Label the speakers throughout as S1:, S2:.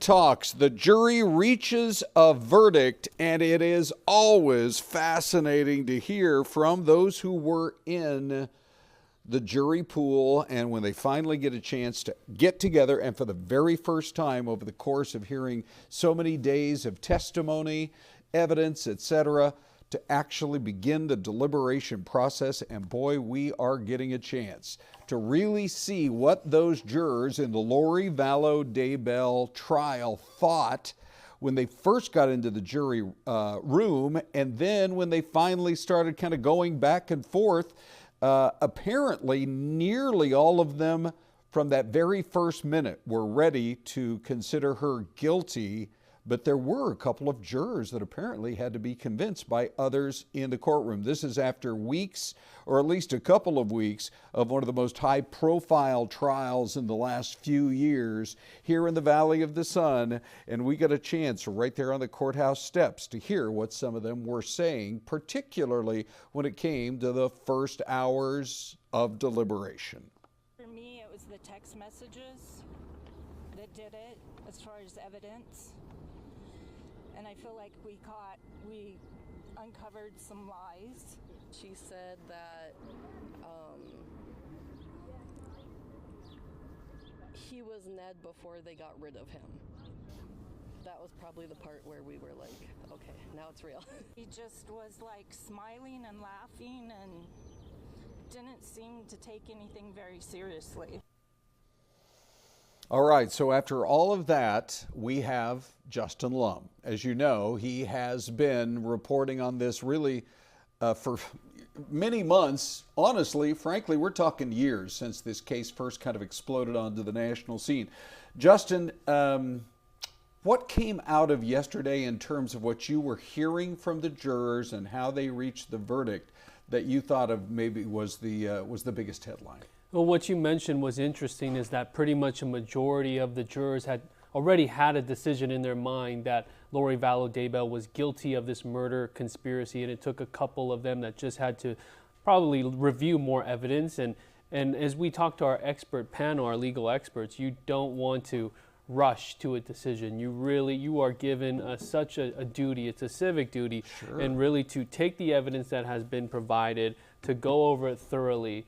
S1: talks. The jury reaches a verdict, and it is always fascinating to hear from those who were in the jury pool, and when they finally get a chance to get together and for the very first time over the course of hearing so many days of testimony, evidence, etc., to actually begin the deliberation process. And boy, we are getting a chance to really see what those jurors in the Lori Vallow Daybell trial thought when they first got into the jury room, and then when they finally started kind of going back and forth. Apparently, nearly all of them from that very first minute were ready to consider her guilty, but there were a couple of jurors that apparently had to be convinced by others in the courtroom. This is after weeks, or at least a couple of weeks, of one of the most high-profile trials in the last few years here in the Valley of the Sun, and we got a chance right there on the courthouse steps to hear what some of them were saying, particularly when it came to the first hours of deliberation.
S2: For me, it was the text messages that did it as far as evidence. And I feel like we uncovered some lies.
S3: She said that he was Ned before they got rid of him. That was probably the part where we were like, okay, now it's real.
S2: He just was like smiling and laughing and didn't seem to take anything very seriously.
S1: All right, so after all of that, we have Justin Lum. As you know, he has been reporting on this really for many months. Honestly, frankly, we're talking years since this case first kind of exploded onto the national scene. Justin, what came out of yesterday in terms of what you were hearing from the jurors and how they reached the verdict that you thought of maybe was the biggest headline?
S4: Well, what you mentioned was interesting is that pretty much a majority of the jurors had already had a decision in their mind that Lori Vallow Daybell was guilty of this murder conspiracy, and it took a couple of them that just had to probably review more evidence. And as we talked to our expert panel, our legal experts, you don't want to rush to a decision. You are given such a duty. It's a civic duty,
S1: sure,
S4: and really to take the evidence that has been provided, to go over it thoroughly,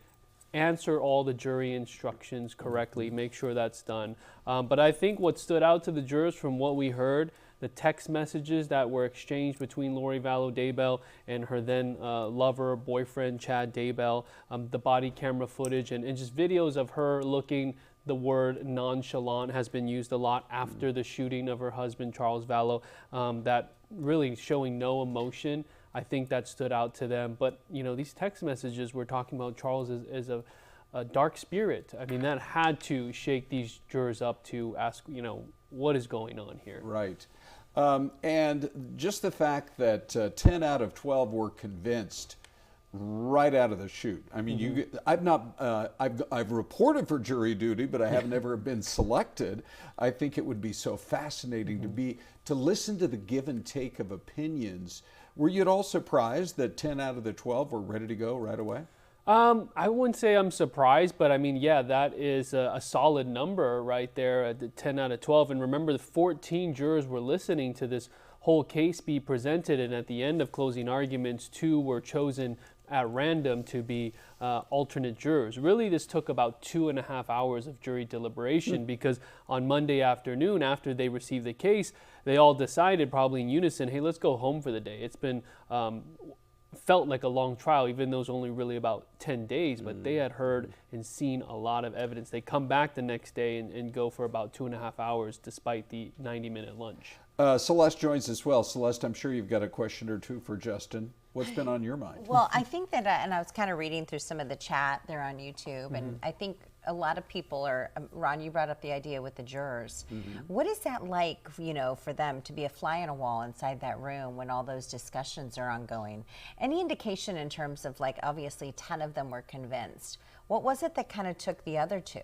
S4: answer all the jury instructions correctly, make sure that's done. But I think what stood out to the jurors from what we heard, the text messages that were exchanged between Lori Vallow Daybell and her then lover, boyfriend, Chad Daybell, the body camera footage, and just videos of her looking, the word nonchalant has been used a lot after the shooting of her husband, Charles Vallow, that really showing no emotion. I think that stood out to them. But, you know, these text messages we're talking about Charles as a dark spirit. I mean, that had to shake these jurors up to ask, you know, what is going on here?
S1: Right. And just the fact that 10 out of 12 were convinced right out of the chute. I mean, I've reported for jury duty, but I have never been selected. I think it would be so fascinating to listen to the give and take of opinions. Were you at all surprised that 10 out of the 12 were ready to go right away?
S4: I wouldn't say I'm surprised, but I mean, yeah, that is a solid number right there at the 10 out of 12. And remember, the 14 jurors were listening to this whole case be presented, and at the end of closing arguments, 2 were chosen at random to be alternate jurors. Really, this took about 2.5 hours of jury deliberation because on Monday afternoon, after they received the case, they all decided probably in unison, hey, let's go home for the day. It's been felt like a long trial, even though it was only really about 10 days, but they had heard and seen a lot of evidence. They come back the next day and go for about 2.5 hours despite the 90-minute lunch.
S1: Syleste joins us well. Syleste, I'm sure you've got a question or two for Justin. What's been on your mind?
S5: Well, I think that, and I was kind of reading through some of the chat there on YouTube, and I think a lot of people are, Ron, you brought up the idea with the jurors. What is that like, you know, for them to be a fly on a wall inside that room when all those discussions are ongoing? Any indication in terms of, like, obviously 10 of them were convinced. What was it that kind of took the other 2?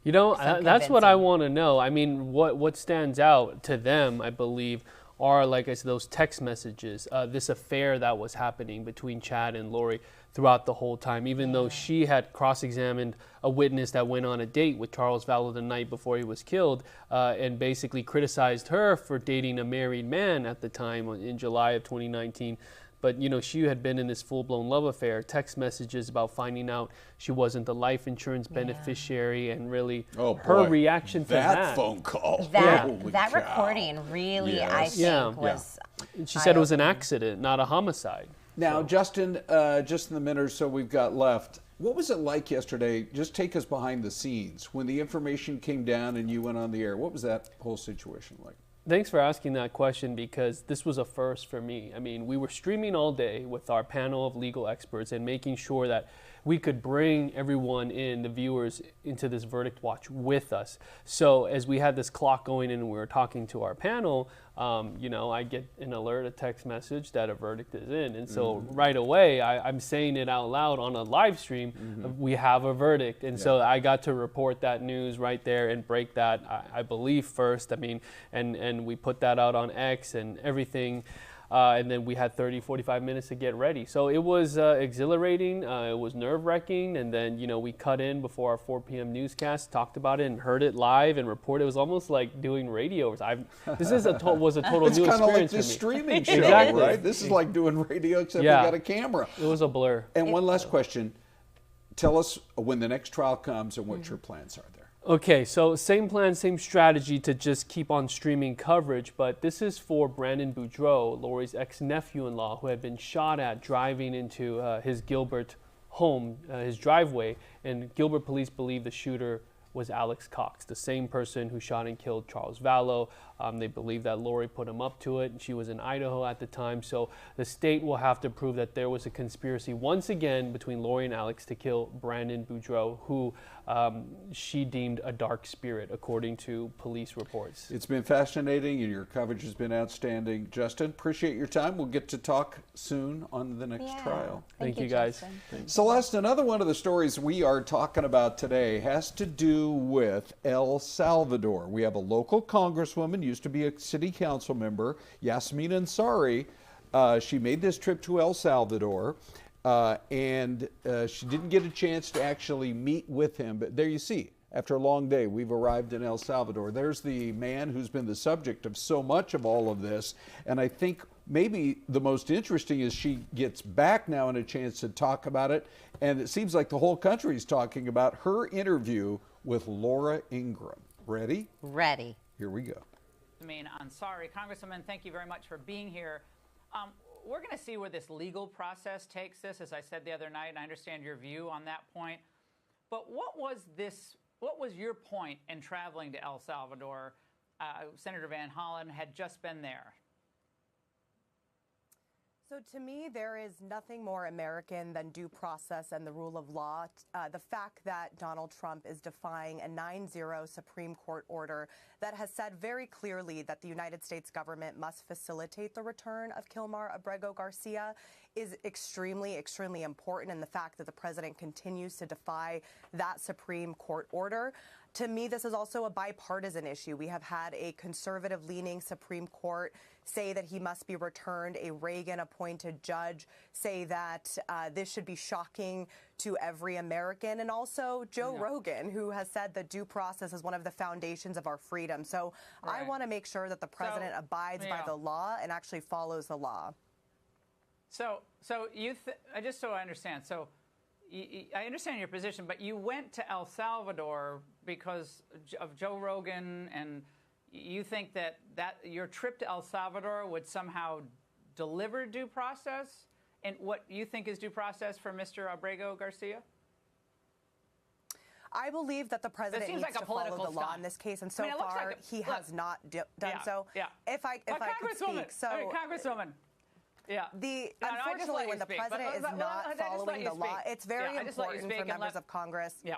S4: You know, that's what I want to know. I mean, what stands out to them, I believe, are, like I said, those text messages, this affair that was happening between Chad and Lori throughout the whole time, even though she had cross-examined a witness that went on a date with Charles Vallow the night before he was killed, and basically criticized her for dating a married man at the time in July of 2019. But, you know, she had been in this full-blown love affair, text messages about finding out she wasn't the life insurance beneficiary, and really her reaction to that.
S1: phone call.
S5: That recording really, I think, was...
S4: She said it was an accident, not a homicide.
S1: Now, Justin, just in the minute or so we've got left, what was it like yesterday? Just take us behind the scenes. When the information came down and you went on the air, what was that whole situation like?
S4: Thanks for asking that question, because this was a first for me. I mean, we were streaming all day with our panel of legal experts and making sure that we could bring everyone in, the viewers, into this verdict watch with us. So as we had this clock going and we were talking to our panel, you know, I get an alert, a text message that a verdict is in. And so right away, I'm saying it out loud on a live stream, we have a verdict. And so I got to report that news right there and break that, I believe, first. I mean, and we put that out on X and everything. And then we had 30, 45 minutes to get ready. So it was exhilarating, it was nerve-wracking, and then, you know, we cut in before our 4 p.m. newscast, talked about it and heard it live and reported. It was almost like doing radio. This is was a total new experience for me.
S1: It's kind of like this streaming show,
S4: exactly.
S1: right? This is like doing radio, except we got a camera.
S4: It was a blur.
S1: And one last question. Tell us when the next trial comes and what your plans are there.
S4: Okay, so same plan, same strategy to just keep on streaming coverage, but this is for Brandon Boudreaux, Lori's ex-nephew-in-law, who had been shot at driving into his Gilbert home, his driveway, and Gilbert police believe the shooter was Alex Cox, the same person who shot and killed Charles Vallow. They believe that Lori put him up to it, and she was in Idaho at the time. So the state will have to prove that there was a conspiracy once again between Lori and Alex to kill Brandon Boudreaux, who she deemed a dark spirit, according to police reports.
S1: It's been fascinating, and your coverage has been outstanding. Justin, appreciate your time. We'll get to talk soon on the next trial.
S4: Thank you, guys.
S1: Celeste, another one of the stories we are talking about today has to do with El Salvador. We have a local congresswoman, used to be a city council member, Yasmin Ansari. She made this trip to El Salvador, and she didn't get a chance to actually meet with him. But there you see, after a long day, we've arrived in El Salvador. There's the man who's been the subject of so much of all of this. And I think maybe the most interesting is she gets back now and a chance to talk about it. And it seems like the whole country is talking about her interview with Laura Ingraham. Ready?
S5: Ready.
S1: Here we go.
S6: Ansari. Congresswoman, thank you very much for being here. We're going to see where this legal process takes this, as I said the other night, and I understand your view on that point. But what was your point in traveling to El Salvador? Senator Van Hollen had just been there.
S7: So to me, there is nothing more American than due process and the rule of law. The fact that Donald Trump is defying a 9-0 Supreme Court order that has said very clearly that the United States government must facilitate the return of Kilmar Abrego Garcia is extremely, extremely important. And the fact that the president continues to defy that Supreme Court order. To me, this is also a bipartisan issue. We have had a conservative-leaning Supreme Court say that he must be returned, a Reagan-appointed judge say that this should be shocking to every American, and also Joe Rogan, who has said that due process is one of the foundations of our freedom. So I want to make sure that the president abides by the law and actually follows the law.
S6: So just so I understand, so I understand your position, but you went to El Salvador because of Joe Rogan, and you think that your trip to El Salvador would somehow deliver due process? And what you think is due process for Mr. Abrego Garcia?
S7: I believe that the president needs to follow the law in this case, and so far he has not done so.
S6: Yeah.
S7: If I could speak,
S6: Congresswoman. Yeah.
S7: Unfortunately, when the president is not following the law, it's very important for members of Congress.
S6: Yeah.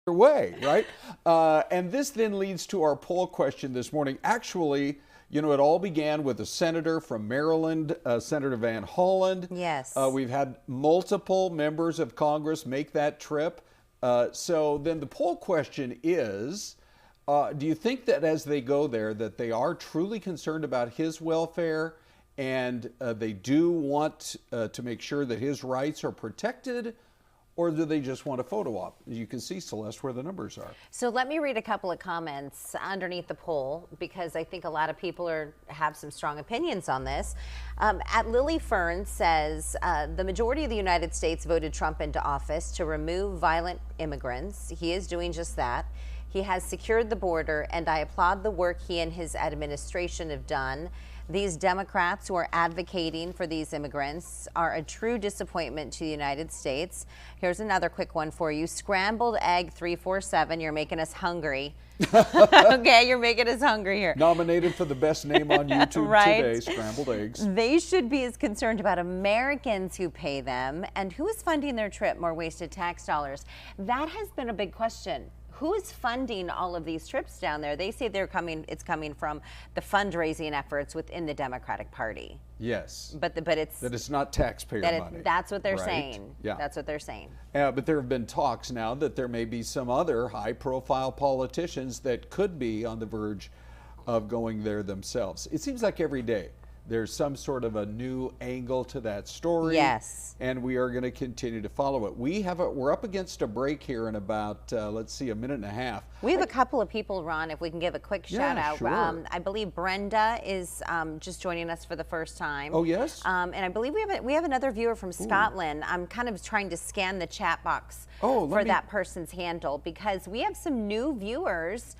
S1: Way, right? And this then leads to our poll question this morning. Actually, you know, it all began with a senator from Maryland, Senator Van Hollen.
S5: Yes.
S1: We've had multiple members of Congress make that trip. So then the poll question is, do you think that as they go there that they are truly concerned about his welfare and they do want to make sure that his rights are protected? Or do they just want a photo op? You can see, Celeste, where the numbers are.
S5: So let me read a couple of comments underneath the poll, because I think a lot of people have some strong opinions on this. At Lily Fern says, the majority of the United States voted Trump into office to remove violent immigrants. He is doing just that. He has secured the border, and I applaud the work he and his administration have done. These Democrats who are advocating for these immigrants are a true disappointment to the United States. Here's another quick one for you. Scrambled Egg 347, you're making us hungry. Okay, you're making us hungry here.
S1: Nominated for the best name on YouTube
S5: Right.
S1: today, Scrambled Eggs.
S5: They should be as concerned about Americans who pay them and who is funding their trip, more wasted tax dollars. That has been a big question. Who is funding all of these trips down there? They say it's coming from the fundraising efforts within the Democratic Party.
S1: Yes.
S5: But it's
S1: that it's not taxpayer money.
S5: That's what they're
S1: right?
S5: saying.
S1: Yeah.
S5: That's what they're saying.
S1: But there have been talks now that there may be some other high-profile politicians that could be on the verge of going there themselves. It seems like every day there's some sort of a new angle to that story.
S5: Yes.
S1: And we are going to continue to follow it. We're up against a break here in about, let's see, a minute and a half.
S5: We have a couple of people, Ron, if we can give a quick shout out.
S1: Sure.
S5: I believe Brenda is just joining us for the first time.
S1: Oh, yes?
S5: And I believe we have another viewer from Scotland. I'm kind of trying to scan the chat box for that person's handle, because we have some new viewers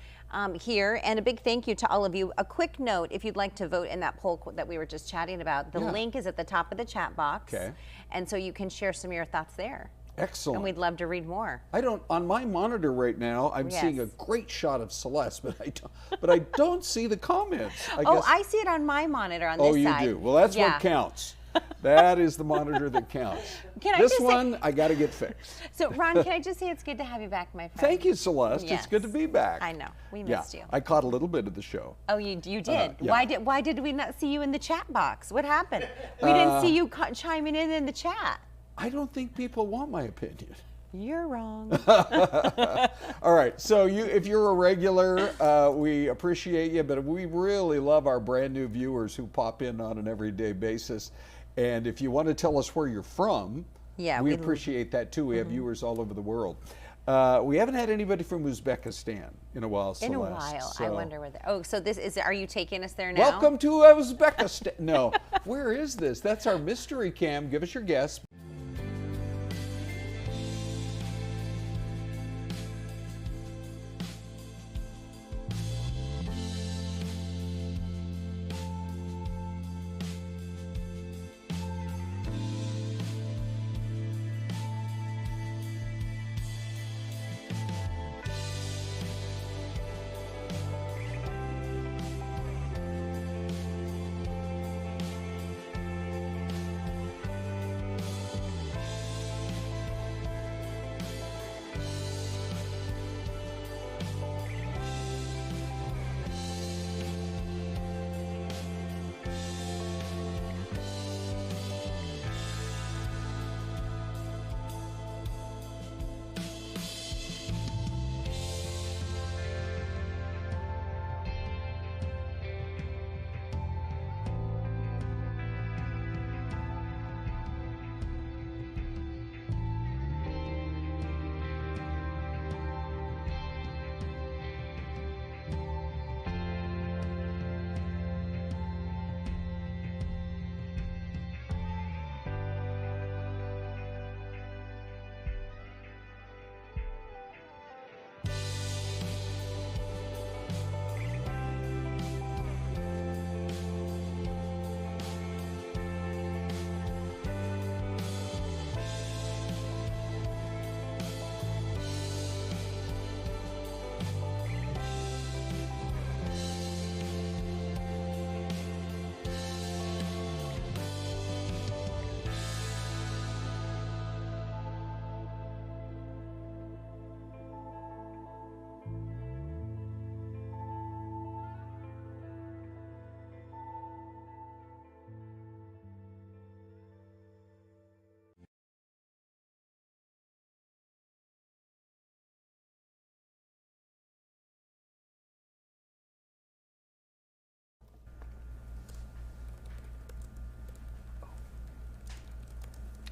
S5: here, and a big thank you to all of you. A quick note, if you'd like to vote in that poll that we were just chatting about, the link is at the top of the chat box.
S1: Okay.
S5: And so you can share some of your thoughts there.
S1: Excellent.
S5: And we'd love to read more.
S1: On my monitor right now, I'm seeing a great shot of Celeste, but I don't see the comments.
S5: I see it on my monitor on this side.
S1: Oh, you do? Well, that's what counts. That is the monitor that counts. I got to get fixed.
S5: So, Ron, can I just say it's good to have you back, my friend?
S1: Thank you, Celeste.
S5: Yes.
S1: It's good to be back.
S5: I know. We missed you.
S1: I caught a little bit of the show.
S5: Oh, you did?
S1: Yeah.
S5: Why did we not see you in the chat box? What happened? We didn't see you chiming in the chat.
S1: I don't think people want my opinion.
S5: You're wrong.
S1: All right, so if you're a regular, we appreciate you, but we really love our brand new viewers who pop in on an everyday basis. And if you want to tell us where you're from, we appreciate that too. We have viewers all over the world. We haven't had anybody from Uzbekistan in a while, Celeste.
S5: In a while. So. I wonder where so are you taking us there now?
S1: Welcome to Uzbekistan. No, where is this? That's our mystery cam. Give us your guess.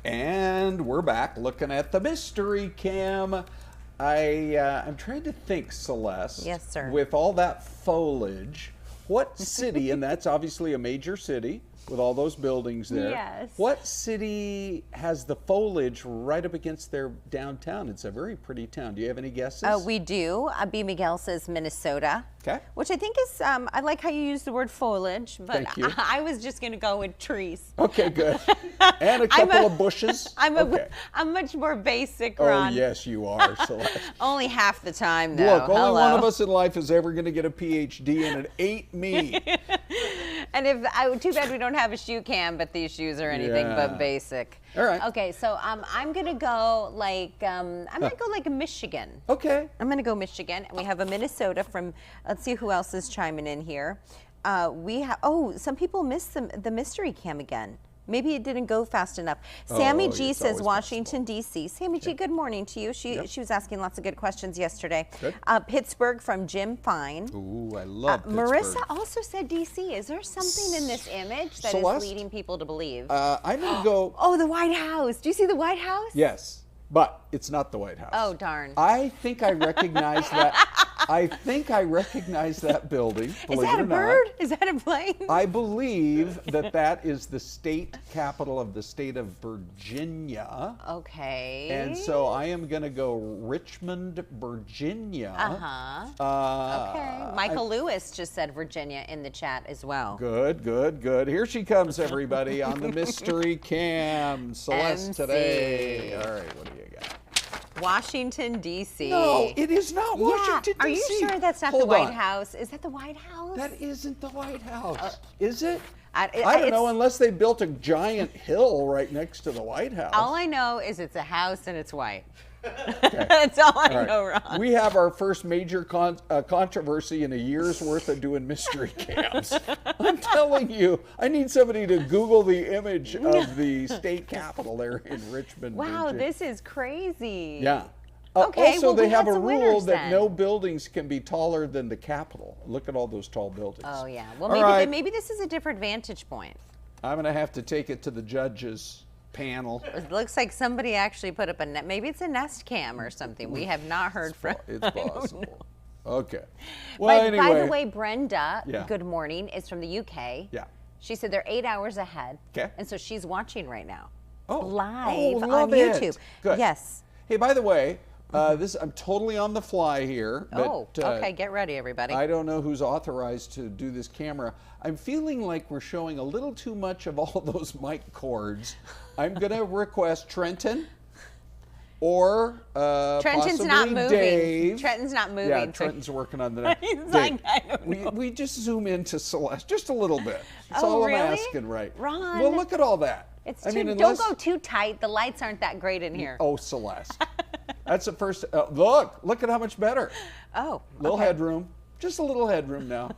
S1: And we're back looking at the mystery cam. I'm trying to think, Celeste.
S5: Yes, sir.
S1: With all that foliage, what city, and that's obviously a major city with all those buildings there.
S5: Yes.
S1: What city has the foliage right up against their downtown? It's a very pretty town. Do you have any guesses?
S5: We do. B. Miguel says Minnesota.
S1: Okay.
S5: Which I think is, I like how you use the word foliage, but
S1: Thank you.
S5: I was just going to go with trees.
S1: Okay, good. And a couple of bushes.
S5: I'm much more basic,
S1: Oh,
S5: Ron.
S1: yes, you are, Celeste.
S5: Only half the time, though.
S1: Look, only one of us in life is ever going to get a PhD, and it ain't me.
S5: And too bad we don't have a shoe cam, but these shoes are anything but basic.
S1: All right.
S5: Okay, so I'm gonna go like Michigan.
S1: Okay.
S5: I'm gonna go Michigan, and we have a Minnesota from. Let's see who else is chiming in here. We have. Oh, some people missed the mystery cam again. Maybe it didn't go fast enough. Sammy G
S1: it's
S5: says
S1: always
S5: Washington, D.C. Sammy G, good morning to you. She was asking lots of good questions yesterday.
S1: Good.
S5: Pittsburgh from Jim Fine.
S1: Ooh, I love Pittsburgh.
S5: Marissa also said D.C. Is there something in this image that
S1: Celeste?
S5: is leading people to believe?
S1: I'm going to go.
S5: Oh, the White House. Do you see the White House?
S1: Yes, but it's not the White House.
S5: Oh, darn.
S1: I think I recognize that. I think I recognize that building.
S5: Is
S1: Believe
S5: that
S1: it
S5: a
S1: or not.
S5: bird? Is that a plane?
S1: I believe that is the state capital of the state of Virginia.
S5: Okay.
S1: And so I am going to go Richmond, Virginia.
S5: Okay. Michael Lewis just said Virginia in the chat as well.
S1: Good, good, good. Here she comes, everybody, on the mystery cam. Celeste
S5: MC.
S1: today. All right, what do you got?
S5: Washington, D.C.
S1: No, it is not Washington,
S5: Are
S1: D.C.
S5: you sure that's not the
S1: Hold
S5: White
S1: on.
S5: House? Is that the White House?
S1: That isn't the White House, is it?
S5: I
S1: don't know, unless they built a giant hill right next to the White House.
S5: All I know is it's a house and it's white. That's all I know, Ron.
S1: We have our first major controversy in a year's worth of doing mystery cams. I'm telling you, I need somebody to Google the image of the state capitol there in Richmond.
S5: Wow,
S1: Virginia.
S5: this is crazy.
S1: Yeah.
S5: Okay,
S1: also,
S5: well,
S1: they
S5: we
S1: have
S5: had
S1: a
S5: some
S1: rule
S5: winners
S1: that
S5: then.
S1: no buildings can be taller than the Capitol. Look at all those tall buildings.
S5: Oh, yeah. Well,
S1: All
S5: maybe,
S1: right.
S5: maybe this is a different vantage point.
S1: I'm going to have to take it to the judges panel.
S5: It looks like somebody actually put up a net. Maybe it's a Nest Cam or something. We have not heard from.
S1: It's possible. Okay. Well,
S5: But
S1: anyway.
S5: by the way, Brenda,
S1: Yeah.
S5: good morning, is from the UK.
S1: Yeah.
S5: She said they're 8 hours ahead.
S1: 'Kay.
S5: And so she's watching right now.
S1: Oh.
S5: Live
S1: Oh,
S5: on
S1: love it.
S5: YouTube.
S1: Good.
S5: Yes.
S1: Hey, by the way, I'm totally on the fly here.
S5: Oh,
S1: But,
S5: okay. Get ready, everybody.
S1: I don't know who's authorized to do this camera. I'm feeling like we're showing a little too much of all those mic cords. I'm going to request Trenton or
S5: Trenton's
S1: possibly
S5: not moving.
S1: Dave.
S5: Trenton's not moving.
S1: Yeah,
S5: so-
S1: Trenton's working on the
S5: He's
S1: Dave,
S5: like, I don't know.
S1: we just zoom into Celeste just a little bit. That's
S5: Oh,
S1: all
S5: really?
S1: I'm asking, right?
S5: Ron.
S1: Well, look at all that.
S5: It's
S1: I
S5: too,
S1: mean,
S5: don't go too tight. The lights aren't that great in here.
S1: Oh, Celeste. That's the first. Look at how much better.
S5: Oh,
S1: Little
S5: okay.
S1: headroom. Just a little headroom now.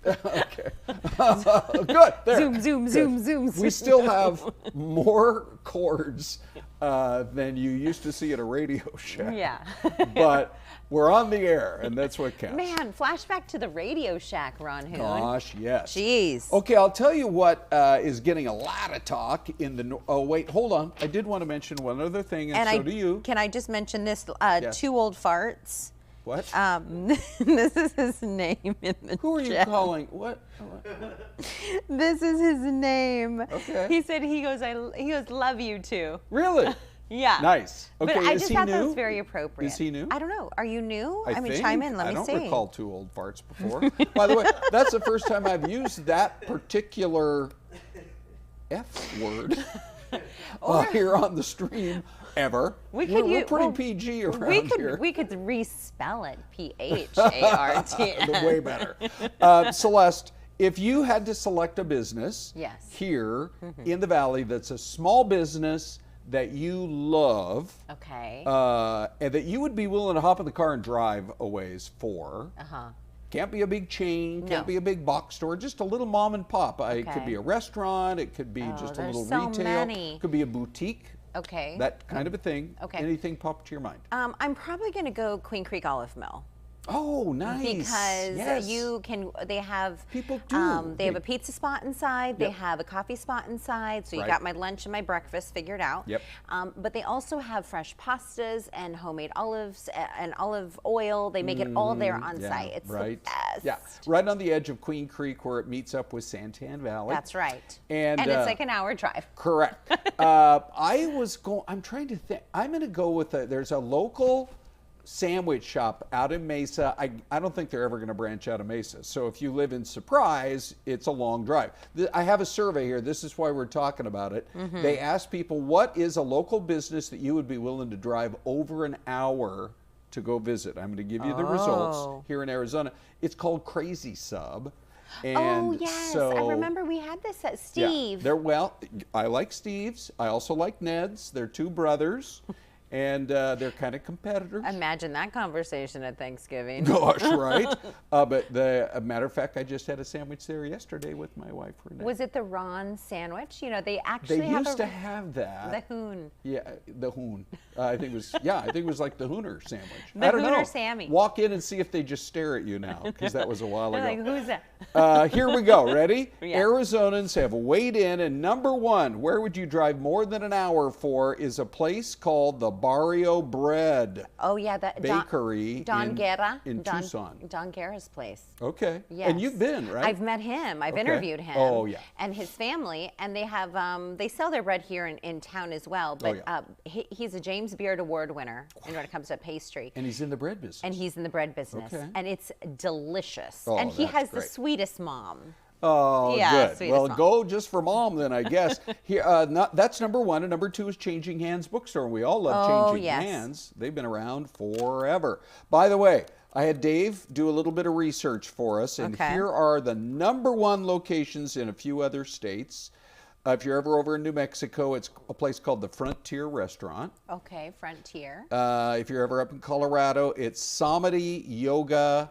S1: Okay. Good. There.
S5: Zoom, zoom,
S1: Good.
S5: zoom, zoom,
S1: We
S5: zoom.
S1: still have more cords than you used to see at a radio shack.
S5: Yeah.
S1: But we're on the air, and that's what counts.
S5: Man, flashback to the Radio Shack, Ron Hoon.
S1: Gosh, yes.
S5: Jeez.
S1: Okay, I'll tell you what is getting a lot of talk in the. Oh, wait, hold on. I did want to mention one other thing, and so do you.
S5: Can I just mention this?
S1: Yes.
S5: Two old farts.
S1: What?
S5: This is his name in the
S1: Who are you
S5: chat.
S1: calling? What?
S5: This is his name.
S1: Okay.
S5: He said he goes love you too.
S1: Really?
S5: Yeah.
S1: Nice. Okay,
S5: But I
S1: is
S5: just
S1: he
S5: thought that
S1: new?
S5: was very appropriate.
S1: Is he new?
S5: I don't know. Are you new? I mean,
S1: think.
S5: chime in. Let me see.
S1: I don't recall two old farts before. By the way, that's the first time I've used that particular F word here on the stream ever. We're pretty PG around here.
S5: We could respell it. PHART.
S1: Way better. Celeste, if you had to select a business
S5: Yes.
S1: here in the Valley that's a small business that you love,
S5: Okay.
S1: and that you would be willing to hop in the car and drive a ways for, can't be a big chain, can't
S5: No.
S1: be a big box store, just a little mom and pop. It could
S5: Okay.
S1: be a restaurant, it could be just a
S5: there's
S1: little
S5: so
S1: retail,
S5: many.
S1: it could be a boutique,
S5: Okay.
S1: that kind of a thing.
S5: Okay.
S1: Anything pop to your mind?
S5: I'm probably going to go Queen Creek Olive Mill.
S1: Oh, nice.
S5: Because
S1: yes.
S5: they have
S1: People do.
S5: they have a pizza spot inside. They
S1: Yep.
S5: have a coffee spot inside. So you
S1: Right.
S5: got my lunch and my breakfast figured out.
S1: Yep.
S5: But they also have fresh pastas and homemade olives and olive oil. They make it all there on
S1: Yeah,
S5: site. It's
S1: right.
S5: the best.
S1: Yeah, right on the edge of Queen Creek where it meets up with Santan Valley.
S5: That's right.
S1: And,
S5: it's like an hour drive.
S1: Correct. I'm trying to think. I'm going to go with there's a local sandwich shop out in Mesa. I don't think they're ever going to branch out of Mesa. So if you live in Surprise, it's a long drive. I have a survey here. This is why we're talking about it. They asked people, what is a local business that you would be willing to drive over an hour to go visit? I'm going to give you the results here in Arizona. It's called Crazy Sub. And
S5: yes.
S1: so,
S5: I remember we had this at Steve.
S1: Yeah, I like Steve's. I also like Ned's. They're two brothers. And they're kind of competitors.
S5: Imagine that conversation at Thanksgiving.
S1: Gosh, right? But a matter of fact, I just had a sandwich there yesterday with my wife, Renee.
S5: Was it the Ron sandwich? You know, they actually
S1: used to have that.
S5: The Hoon.
S1: Yeah, the Hoon. I think it was like the Hooner sandwich.
S5: The
S1: I don't
S5: Hooner
S1: know.
S5: Sammy.
S1: Walk in and see if they just stare at you now, because that was a while ago.
S5: They're like, who's that?
S1: Here we go. Ready?
S5: Yeah.
S1: Arizonans have weighed in, and number one, where would you drive more than an hour for, is a place called the Barrio Bread
S5: Oh yeah, that
S1: Bakery
S5: Don Guerra
S1: in Tucson.
S5: Don Guerra's place.
S1: Okay.
S5: Yes.
S1: And you've been, right?
S5: I've met him. I've
S1: Okay.
S5: interviewed him.
S1: Oh, yeah.
S5: And his family, and they have they sell their bread here in town as well. But
S1: yeah.
S5: he's a James Beard Award winner when it comes to pastry.
S1: And he's in the bread business.
S5: And he's in the bread business,
S1: Okay.
S5: and it's delicious.
S1: Oh,
S5: and he
S1: that's
S5: has the
S1: great.
S5: sweetest mom.
S1: Oh,
S5: Yeah,
S1: good.
S5: sweetest
S1: Well,
S5: mom.
S1: go just for mom then, I guess. Here, that's number one. And number two is Changing Hands Bookstore. We all love Changing
S5: yes.
S1: Hands. They've been around forever. By the way, I had Dave do a little bit of research for us, and
S5: Okay.
S1: here are the number one locations in a few other states. If you're ever over in New Mexico, it's a place called the Frontier Restaurant.
S5: Okay, Frontier.
S1: If you're ever up in Colorado, it's Samadhi Yoga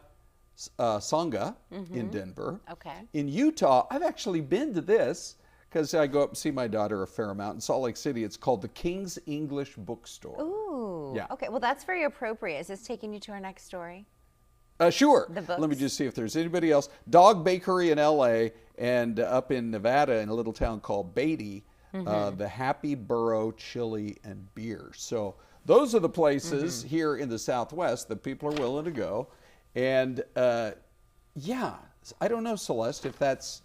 S1: Sangha in Denver.
S5: Okay.
S1: In Utah, I've actually been to this because I go up and see my daughter a fair amount. In Salt Lake City, it's called the King's English Bookstore.
S5: Ooh.
S1: Yeah.
S5: Okay, well that's very appropriate. Is this taking you to our next story?
S1: Sure.
S5: The books.
S1: Let me just see if there's anybody else. Dog Bakery in L.A. and up in Nevada in a little town called Beatty, the Happy Burro Chili and Beer. So those are the places here in the Southwest that people are willing to go. And yeah, I don't know, Celeste, if that's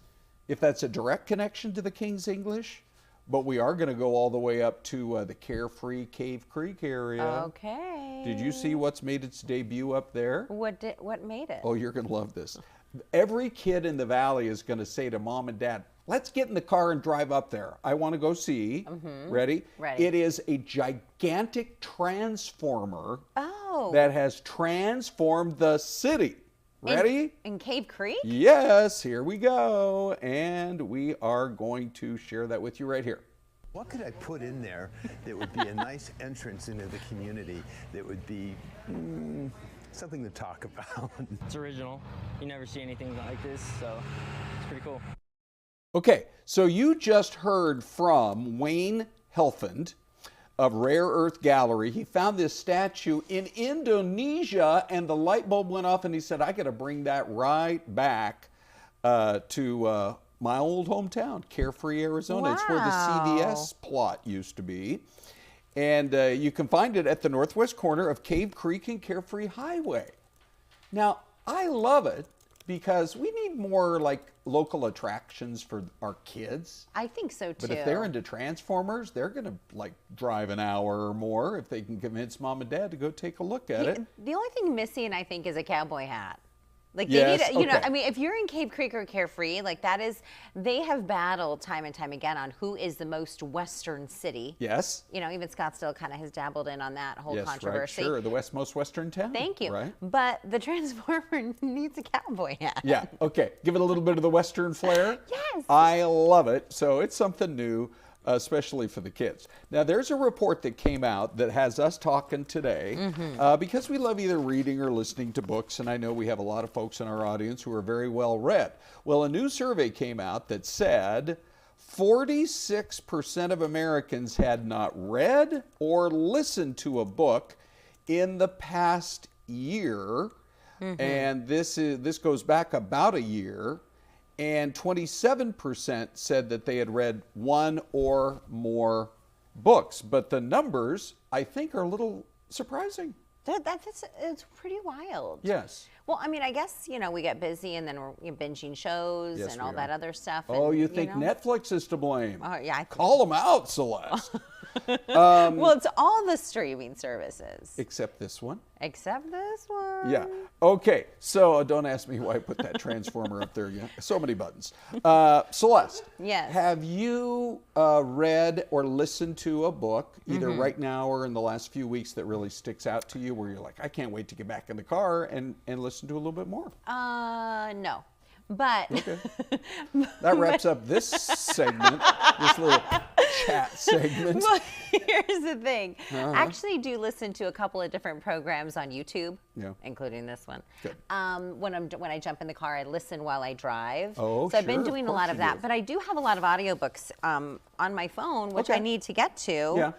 S1: a direct connection to the King's English, but we are going to go all the way up to the Carefree Cave Creek area.
S5: Okay.
S1: Did you see what's made its debut up there?
S5: What made it?
S1: Oh, you're going to love this. Every kid in the valley is going to say to mom and dad, let's get in the car and drive up there. I want to go see. Ready?
S5: Ready.
S1: It is a gigantic transformer
S5: Oh.
S1: that has transformed the city. Ready?
S5: In Cave Creek?
S1: Yes, here we go. And we are going to share that with you right here.
S8: What could I put in there that would be a nice entrance into the community that would be something to talk about?
S9: It's original. You never see anything like this, so it's pretty cool.
S1: Okay, so you just heard from Wayne Helfand of Rare Earth Gallery. He found this statue in Indonesia, and the light bulb went off, and he said, I got to bring that right back to my old hometown, Carefree, Arizona. It's where the CVS plot used to be. And you can find it at the northwest corner of Cave Creek and Carefree Highway. Now, I love it because we need more like local attractions for our kids.
S5: I think so too.
S1: But if they're into Transformers, they're going to like drive an hour or more if they can convince mom and dad to go take a look at it.
S5: The only thing missing, I think, is a cowboy hat. Like
S1: Yes,
S5: they need, you know,
S1: okay.
S5: I mean, if you're in Cave Creek or Carefree, like that is, they have battled time and time again on who is the most Western city.
S1: Yes.
S5: You know, even Scottsdale kind of has dabbled in on that whole
S1: Yes,
S5: controversy.
S1: right, sure. The most western town.
S5: Thank you.
S1: Right.
S5: But the Transformer needs a cowboy hat.
S1: Yeah, okay. Give it a little bit of the western flair.
S5: Yes.
S1: I love it. So it's something new, especially for the kids. Now, there's a report that came out that has us talking today because we love either reading or listening to books, and I know we have a lot of folks in our audience who are very well read. Well, a new survey came out that said 46% of Americans had not read or listened to a book in the past year. and this goes back about a year, and 27% said that they had read one or more books. But the numbers, I think, are a little surprising.
S5: It's pretty wild.
S1: Yes.
S5: Well, I mean, I guess, we get busy and then we're binging shows
S1: Yes,
S5: and all
S1: we
S5: that
S1: are.
S5: other stuff.
S1: Oh,
S5: and,
S1: you think Netflix is to blame?
S5: Oh, yeah.
S1: Call them out, Celeste.
S5: Well, it's all the streaming services.
S1: Except this one.
S5: Except this one.
S1: Yeah. Okay. So don't ask me why I put that transformer up there again. So many buttons. Celeste.
S5: Yes.
S1: Have you read or listened to a book, either right now or in the last few weeks, that really sticks out to you, where you're like, I can't wait to get back in the car and listen to a little bit more?
S5: No. But
S1: Okay. That wraps up this segment, this little chat segment.
S5: well, here's the thing. I actually do listen to a couple of different programs on YouTube,
S1: Yeah.
S5: including this one.
S1: Good.
S5: When I jump in the car, I listen while I drive.
S1: Oh,
S5: so I've been
S1: sure, of
S5: doing a
S1: course
S5: lot of
S1: you
S5: that.
S1: do.
S5: But I do have a lot of audiobooks on my phone, which I
S1: Okay.
S5: need to get to.
S1: Yeah.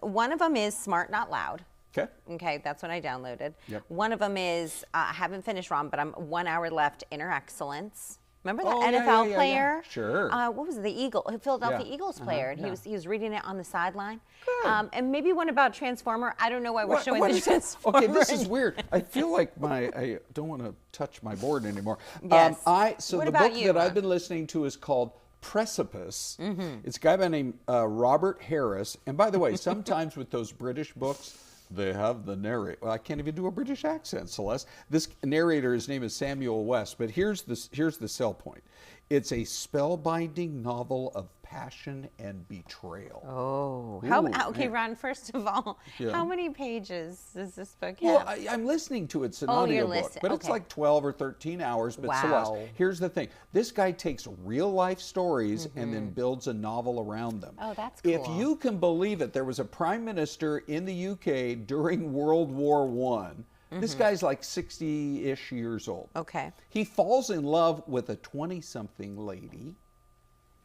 S5: One of them is Smart Not Loud.
S1: Okay.
S5: Okay, that's what I downloaded.
S1: Yep.
S5: One of them is, I haven't finished Ron, but I'm 1 hour left, Inner Excellence. Remember that
S1: Oh, yeah,
S5: NFL
S1: yeah, yeah.
S5: player?
S1: Sure.
S5: What was it, the Philadelphia
S1: Yeah.
S5: Eagles player, and
S1: yeah.
S5: he was reading it on the sideline.
S1: Good.
S5: And maybe one about Transformer. I don't know why we're
S1: What-
S5: showing
S1: what
S5: the
S1: is that?
S5: Transformer.
S1: Okay, this is weird. I feel like I don't want to touch my board anymore.
S5: Yes.
S1: So
S5: What
S1: the
S5: about
S1: book
S5: you,
S1: that I've
S5: Ron?
S1: been listening to is called Precipice. It's a guy by the name Robert Harris. And by the way, sometimes with those British books, they have the narrator. Well, I can't even do a British accent, Celeste. This narrator, his name is Samuel West. But here's the sell point. It's a spellbinding novel of passion and betrayal.
S5: Oh.
S1: Ooh,
S5: Okay,
S1: man.
S5: Ron, first of all,
S1: Yeah.
S5: how many pages does this book have?
S1: Well, I'm listening to it. It's an
S5: Oh, you're
S1: audiobook,
S5: listening.
S1: but it's
S5: Okay.
S1: like 12 or 13 hours. But
S5: Wow.
S1: Celeste, here's the thing. This guy takes real life stories and then builds a novel around them.
S5: Oh, that's
S1: If
S5: cool.
S1: you can believe it, there was a prime minister in the UK during World War I. This guy's like 60-ish years old.
S5: Okay.
S1: He falls in love with a 20-something lady,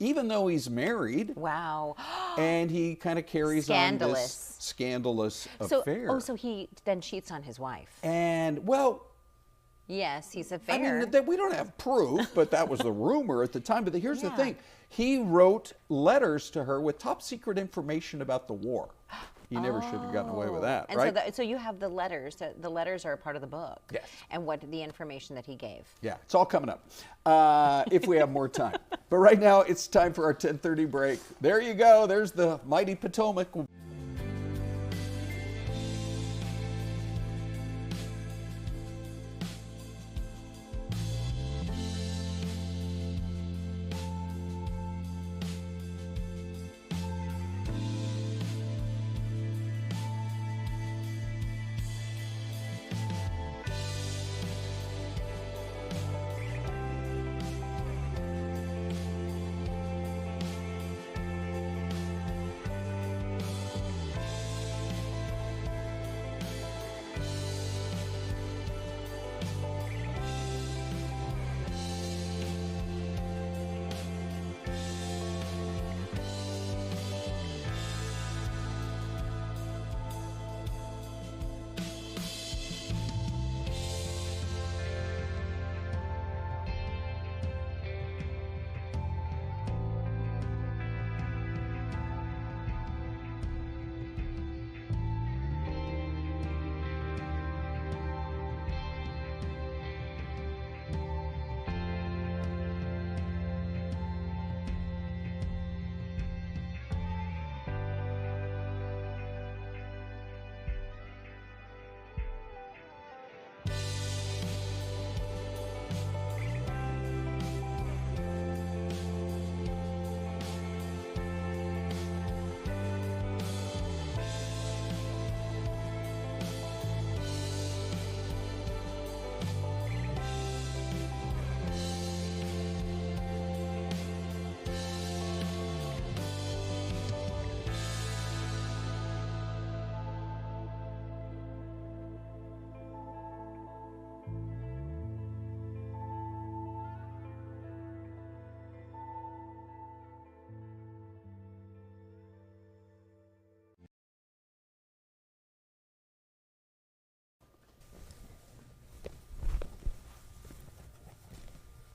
S1: even though he's married,
S5: Wow.
S1: and he kind of carries on
S5: Scandalous.
S1: this scandalous
S5: So,
S1: affair.
S5: so he then cheats on his wife.
S1: And, well,
S5: Yes, he's a
S1: I
S5: fair.
S1: mean, we don't have proof, but that was the rumor at the time. But here's the thing. He wrote letters to her with top secret information about the war. He never should have gotten away with that,
S5: and
S1: right?
S5: so you have the letters. The letters are a part of the book.
S1: Yes.
S5: And what the information that he gave.
S1: Yeah, it's all coming up if we have more time. But right now, it's time for our 10:30 break. There you go. There's the mighty Potomac.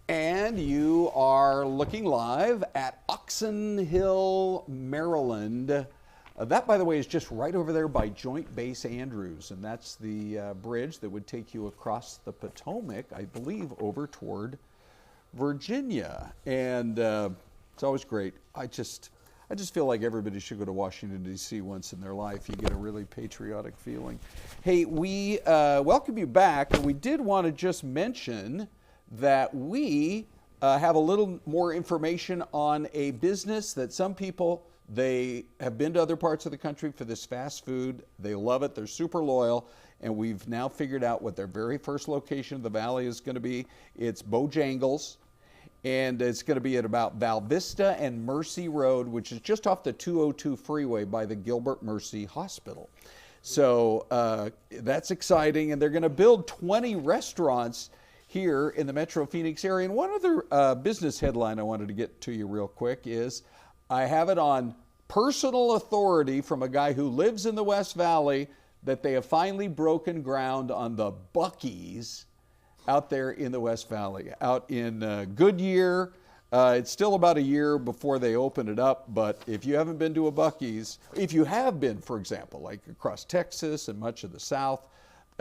S1: And you are looking live at Oxon Hill, Maryland. That, by the way, is just right over there by Joint Base Andrews, and that's the bridge that would take you across the Potomac, I believe, over toward Virginia. And it's always great. I just feel like everybody should go to Washington, D.C. once in their life. You get a really patriotic feeling. Hey, we welcome you back. And we did want to just mention that we have a little more information on a business that some people, they have been to other parts of the country for this fast food. They love it. They're super loyal. And we've now figured out what their very first location of the Valley is going to be. It's Bojangles. And it's going to be at about Val Vista and Mercy Road, which is just off the 202 freeway by the Gilbert Mercy Hospital. So that's exciting. And they're going to build 20 restaurants here in the Metro Phoenix area. And one other business headline I wanted to get to you real quick is I have it on personal authority from a guy who lives in the West Valley that they have finally broken ground on the Buc-ee's out there in the West Valley, out in Goodyear. It's still about a year before they open it up, but if you haven't been to a Buc-ee's, if you have been, for example, like across Texas and much of the South,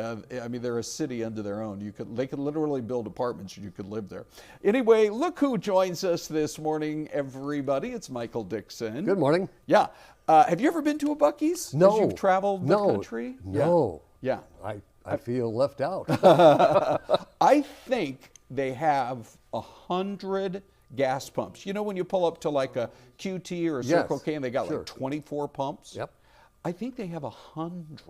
S1: I mean, they're a city unto their own. They could literally build apartments and you could live there. Anyway, look who joins us this morning, everybody. It's Michael Dixon.
S10: Good morning.
S1: Yeah. Have you ever been to a Buc-ee's?
S10: No.
S1: As you've traveled the country?
S10: No.
S1: Yeah.
S10: I feel left out.
S1: I think they have 100 gas pumps. You know when you pull up to like a QT or a Circle K and they got like 24 pumps?
S10: Yep.
S1: I think they have 100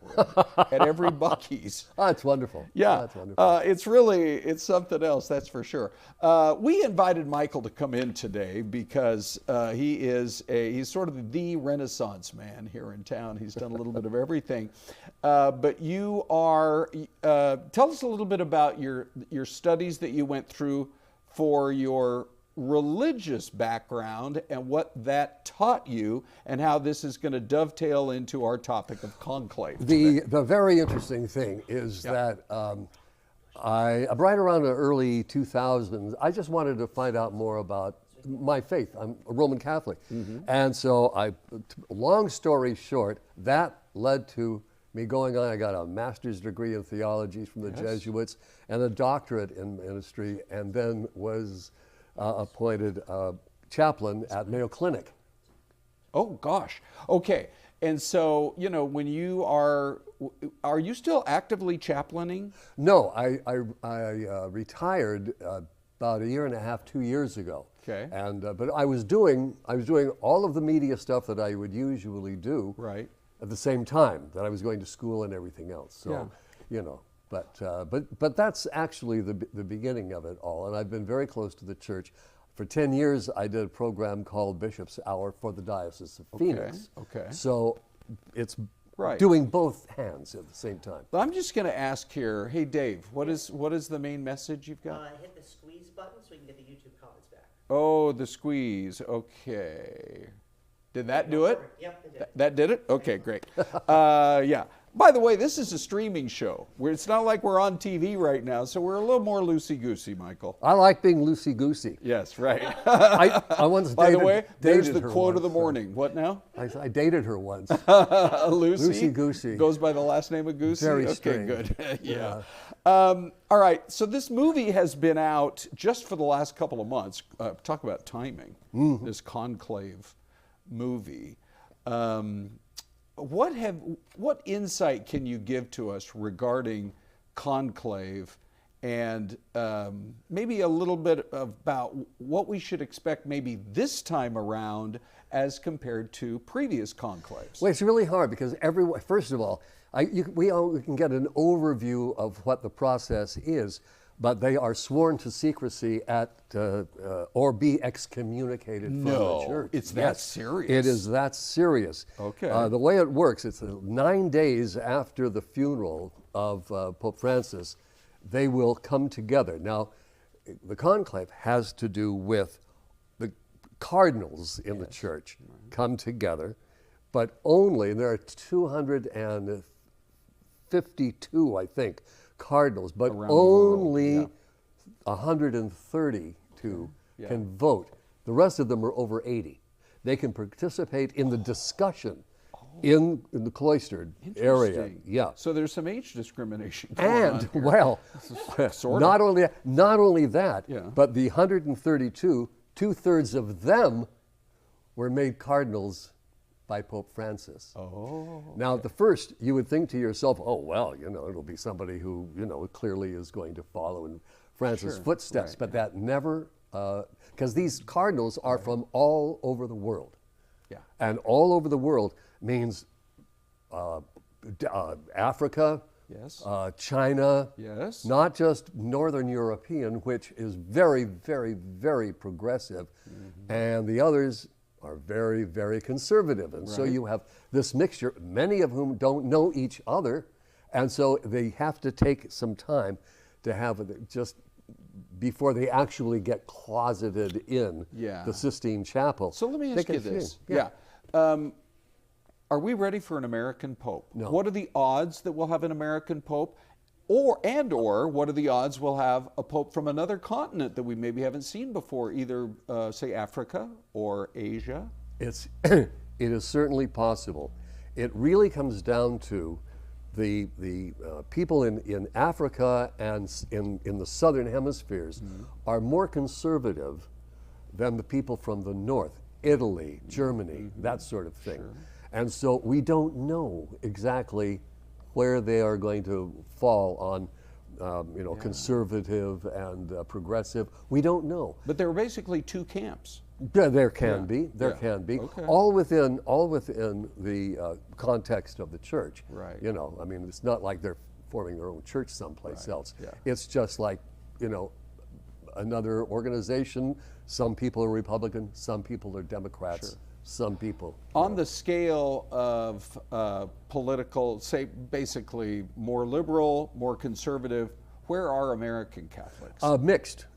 S1: at every Buc-ee's.
S10: Oh, that's wonderful.
S1: Yeah,
S10: that's wonderful.
S1: It's something else, that's for sure. We invited Michael to come in today because he's sort of the Renaissance man here in town. He's done a little bit of everything. But you are, tell us a little bit about your studies that you went through for your religious background and what that taught you and how this is going to dovetail into our topic of conclave.
S10: The very interesting thing is that right around the early 2000s, I just wanted to find out more about my faith. I'm a Roman Catholic. And so long story short, that led to me going on. I got a master's degree in theology from the Jesuits and a doctorate in ministry, and then was appointed chaplain at Mayo Clinic.
S1: Oh gosh. Okay. And so, you know, when you are you still actively chaplaining?
S10: No, I retired about a year and a half, 2 years ago.
S1: Okay.
S10: And but I was doing all of the media stuff that I would usually do.
S1: Right.
S10: At the same time that I was going to school and everything else. So, you know. But that's actually the beginning of it all, and I've been very close to the church. For 10 years, I did a program called Bishop's Hour for the Diocese of Phoenix.
S1: Okay.
S10: So it's doing both hands at the same time.
S1: But I'm just going to ask here, hey Dave, what is the main message you've got?
S11: Hit the squeeze button so we can get the YouTube comments back.
S1: Oh, the squeeze. Okay. Did that do it?
S11: Yep, it did.
S1: That did it? Okay, great. Yeah. By the way, this is a streaming show. It's not like we're on TV right now, so we're a little more loosey-goosey, Michael.
S10: I like being loosey-goosey.
S1: Yes, right.
S10: I once
S1: By the way, there's
S10: dated
S1: the
S10: her
S1: quote of
S10: once,
S1: the morning. What now?
S10: I dated her once.
S1: Lucy?
S10: Loosey-goosey.
S1: Goes by the last name of Goosey?
S10: Very
S1: okay,
S10: strange.
S1: good. Yeah. All right, so this movie has been out just for the last couple of months. Talk about timing, this Conclave movie. What insight can you give to us regarding Conclave and maybe a little bit about what we should expect maybe this time around as compared to previous conclaves?
S10: Well, it's really hard because first of all, we can get an overview of what the process is, but they are sworn to secrecy or be excommunicated from the church.
S1: It's that serious.
S10: It is that serious.
S1: Okay.
S10: The way it works, it's 9 days after the funeral of Pope Francis, they will come together. Now, the conclave has to do with the cardinals in the church come together, but only, there are 252, I think, cardinals, but only 130 132 can vote. The rest of them are over 80. They can participate in the discussion in the cloistered area. Yeah.
S1: So there's some age discrimination going on
S10: And
S1: here.
S10: well,
S1: Sort
S10: not
S1: of.
S10: only that,
S1: Yeah.
S10: but the 132, 2/3 of them were made cardinals by Pope Francis.
S1: Oh.
S10: Now, at the first, you would think to yourself, oh, well, it'll be somebody who, clearly is going to follow in Francis'
S1: Sure.
S10: footsteps.
S1: Right.
S10: But that never, because these cardinals are from all over the world.
S1: Yeah.
S10: And all over the world means Africa,
S1: Yes.
S10: China,
S1: Yes.
S10: not just Northern European, which is very, very, very progressive, and the others are very, very conservative. And so
S1: Right.
S10: you have this mixture, many of whom don't know each other, and so they have to take some time to have it just before they actually get closeted in
S1: Yeah.
S10: the Sistine Chapel.
S1: So let me
S10: They
S1: ask
S10: can
S1: you this.
S10: see. Yeah.
S1: Are we ready for an American Pope?
S10: No.
S1: What are the odds that we'll have an American Pope? Or what are the odds we'll have a Pope from another continent that we maybe haven't seen before, either, say, Africa or Asia?
S10: It is certainly possible. It really comes down to the people in Africa and in the southern hemispheres are more conservative than the people from the north, Italy, Germany, that sort of thing.
S1: Sure.
S10: And so we don't know exactly where they are going to fall on, conservative and progressive. We don't know.
S1: But there are basically two camps.
S10: Yeah, there can be. There
S1: Yeah.
S10: can be.
S1: Okay.
S10: All within the context of the church.
S1: Right.
S10: It's not like they're forming their own church someplace else.
S1: Yeah.
S10: It's just like, another organization. Some people are Republican, some people are Democrats,
S1: Sure.
S10: some people.
S1: On the scale of political, say, basically more liberal, more conservative, where are American Catholics?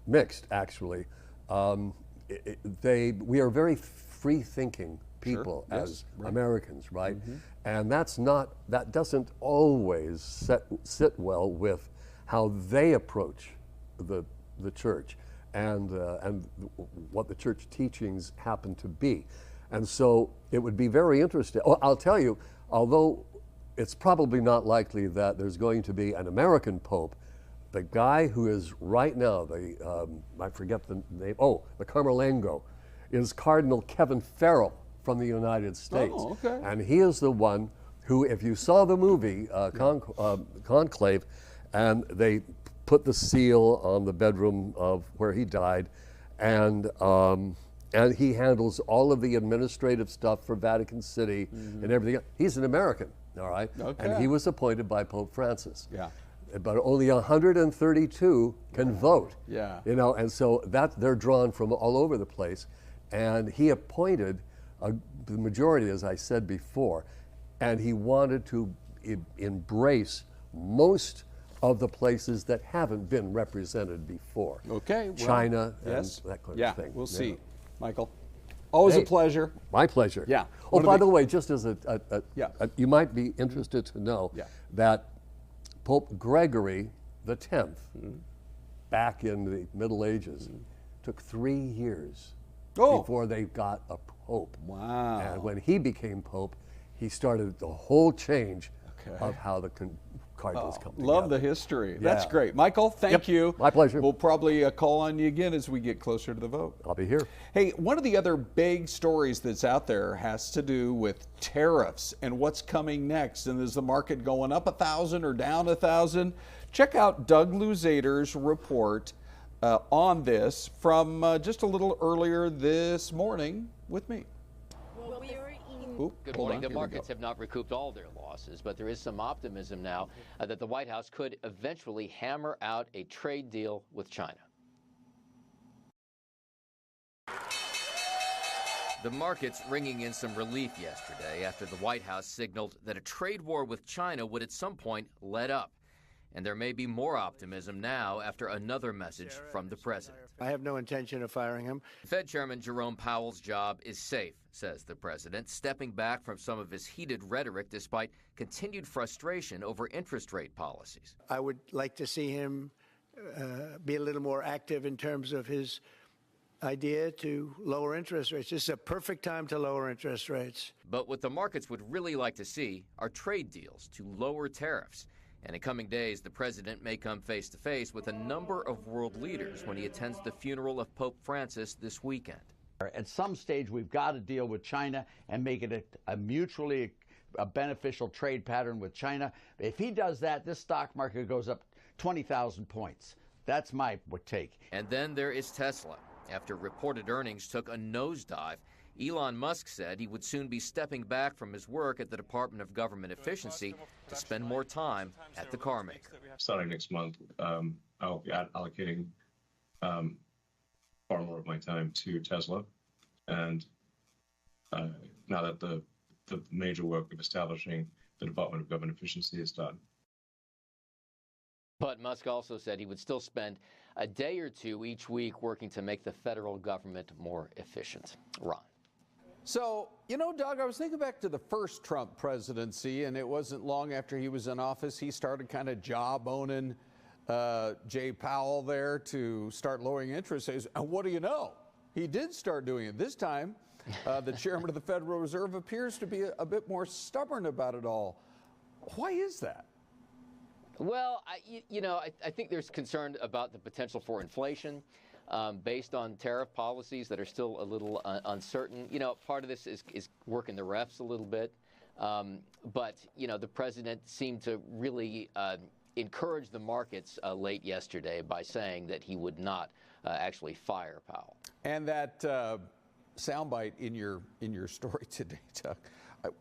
S10: Mixed, actually. We are very free-thinking people
S1: Yes,
S10: as
S1: right.
S10: Americans, right? And that doesn't always sit well with how they approach the church and what the church teachings happen to be. And so it would be very interesting. Oh, I'll tell you, although it's probably not likely that there's going to be an American Pope, the guy who is right now, I forget the name, the Camerlengo, is Cardinal Kevin Farrell from the United States.
S1: Oh, okay.
S10: And he is the one who, if you saw the movie Conclave, and they put the seal on the bedroom of where he died, and he handles all of the administrative stuff for Vatican City and everything. He's an American, all right?
S1: Okay.
S10: And he was appointed by Pope Francis.
S1: Yeah.
S10: But only 132 can vote.
S1: Yeah.
S10: And so they're drawn from all over the place. And he appointed the majority, as I said before, and he wanted to embrace most of the places that haven't been represented before.
S1: Okay. Well,
S10: China
S1: yes.
S10: and that kind
S1: Yeah,
S10: of thing.
S1: we'll see. Michael, always
S10: Hey.
S1: a pleasure.
S10: My pleasure.
S1: Yeah.
S10: Oh,
S1: One of
S10: by
S1: the-
S10: the way, just as
S1: Yeah.
S10: you might be interested to know
S1: Yeah.
S10: that Pope Gregory X, back in the Middle Ages, took 3 years before they got a pope.
S1: Wow.
S10: And when he became pope, he started the whole change
S1: Okay.
S10: of how the cardinals come together.
S1: Love the history. That's
S10: Yeah.
S1: great. Michael, thank
S10: Yep,
S1: you.
S10: my pleasure.
S1: We'll probably call on you again as we get closer to the vote.
S10: I'll be here.
S1: Hey, one of the other big stories that's out there has to do with tariffs and what's coming next. And is the market going up 1,000 or down 1,000? Check out Doug Luzader's report on this from just a little earlier this morning with me. Oop,
S12: Good
S1: hold
S12: morning.
S1: on,
S12: The
S1: here we
S12: markets
S1: go.
S12: have not recouped all their losses, but there is some optimism now that the White House could eventually hammer out a trade deal with China. The markets ringing in some relief yesterday after the White House signaled that a trade war with China would at some point let up. And there may be more optimism now after another message from the president.
S13: I have no intention of firing him.
S12: Fed Chairman Jerome Powell's job is safe, says the president, stepping back from some of his heated rhetoric despite continued frustration over interest rate policies.
S13: I would like to see him be a little more active in terms of his idea to lower interest rates. This is a perfect time to lower interest rates.
S12: But what the markets would really like to see are trade deals to lower tariffs. And in coming days, the president may come face to face with a number of world leaders when he attends the funeral of Pope Francis this weekend.
S14: At some stage, we've got to deal with China and make it a mutually beneficial trade pattern with China. If he does that, this stock market goes up 20,000 points. That's my take.
S12: And then there is Tesla. After reported earnings took a nosedive, Elon Musk said he would soon be stepping back from his work at the Department of Government Efficiency to spend more time at the car maker.
S15: Starting next month, I'll be allocating far more of my time to Tesla. And now that the major work of establishing the Department of Government Efficiency is done.
S12: But Musk also said he would still spend a day or two each week working to make the federal government more efficient. Ron.
S1: So, you know, Doug, I was thinking back to the first Trump presidency, and it wasn't long after he was in office, he started kind of jawboning Jay Powell there to start lowering interest rates. And what do you know? He did start doing it. This time, the chairman of the Federal Reserve appears to be a bit more stubborn about it all. Why is that?
S12: Well, I think there's concern about the potential for inflation based on tariff policies that are still a little uncertain. You know, part of this is working the refs a little bit. But, you know, the president seemed to really encourage the markets late yesterday by saying that he would not actually fire Powell.
S1: And that soundbite in your story today, Doug,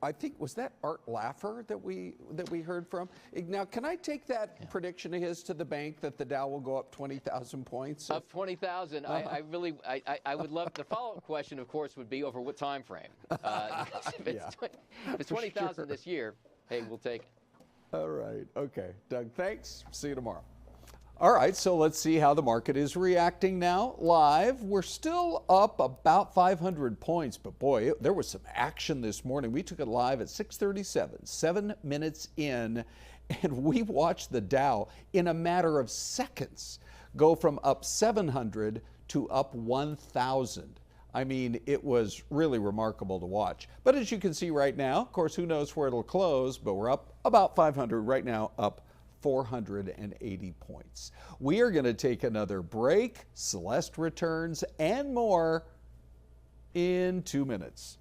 S1: I think, was that Art Laffer that we heard from? Now, can I take that prediction of his to the bank that the Dow will go up 20,000 points?
S12: Up 20,000. I would love. The follow-up question, of course, would be over what time frame? If it's 20,000 this year, hey, we'll take it.
S1: All right. Okay. Doug, thanks. See you tomorrow. All right, so let's see how the market is reacting now live. We're still up about 500 points, but boy, there was some action this morning. We took it live at 6:37, 7 minutes in, and we watched the Dow in a matter of seconds go from up 700 to up 1,000. I mean, it was really remarkable to watch. But as you can see right now, of course, who knows where it'll close, but we're up about 500 right now, up 480 points. We are going to take another break. Syleste returns and more in 2 minutes.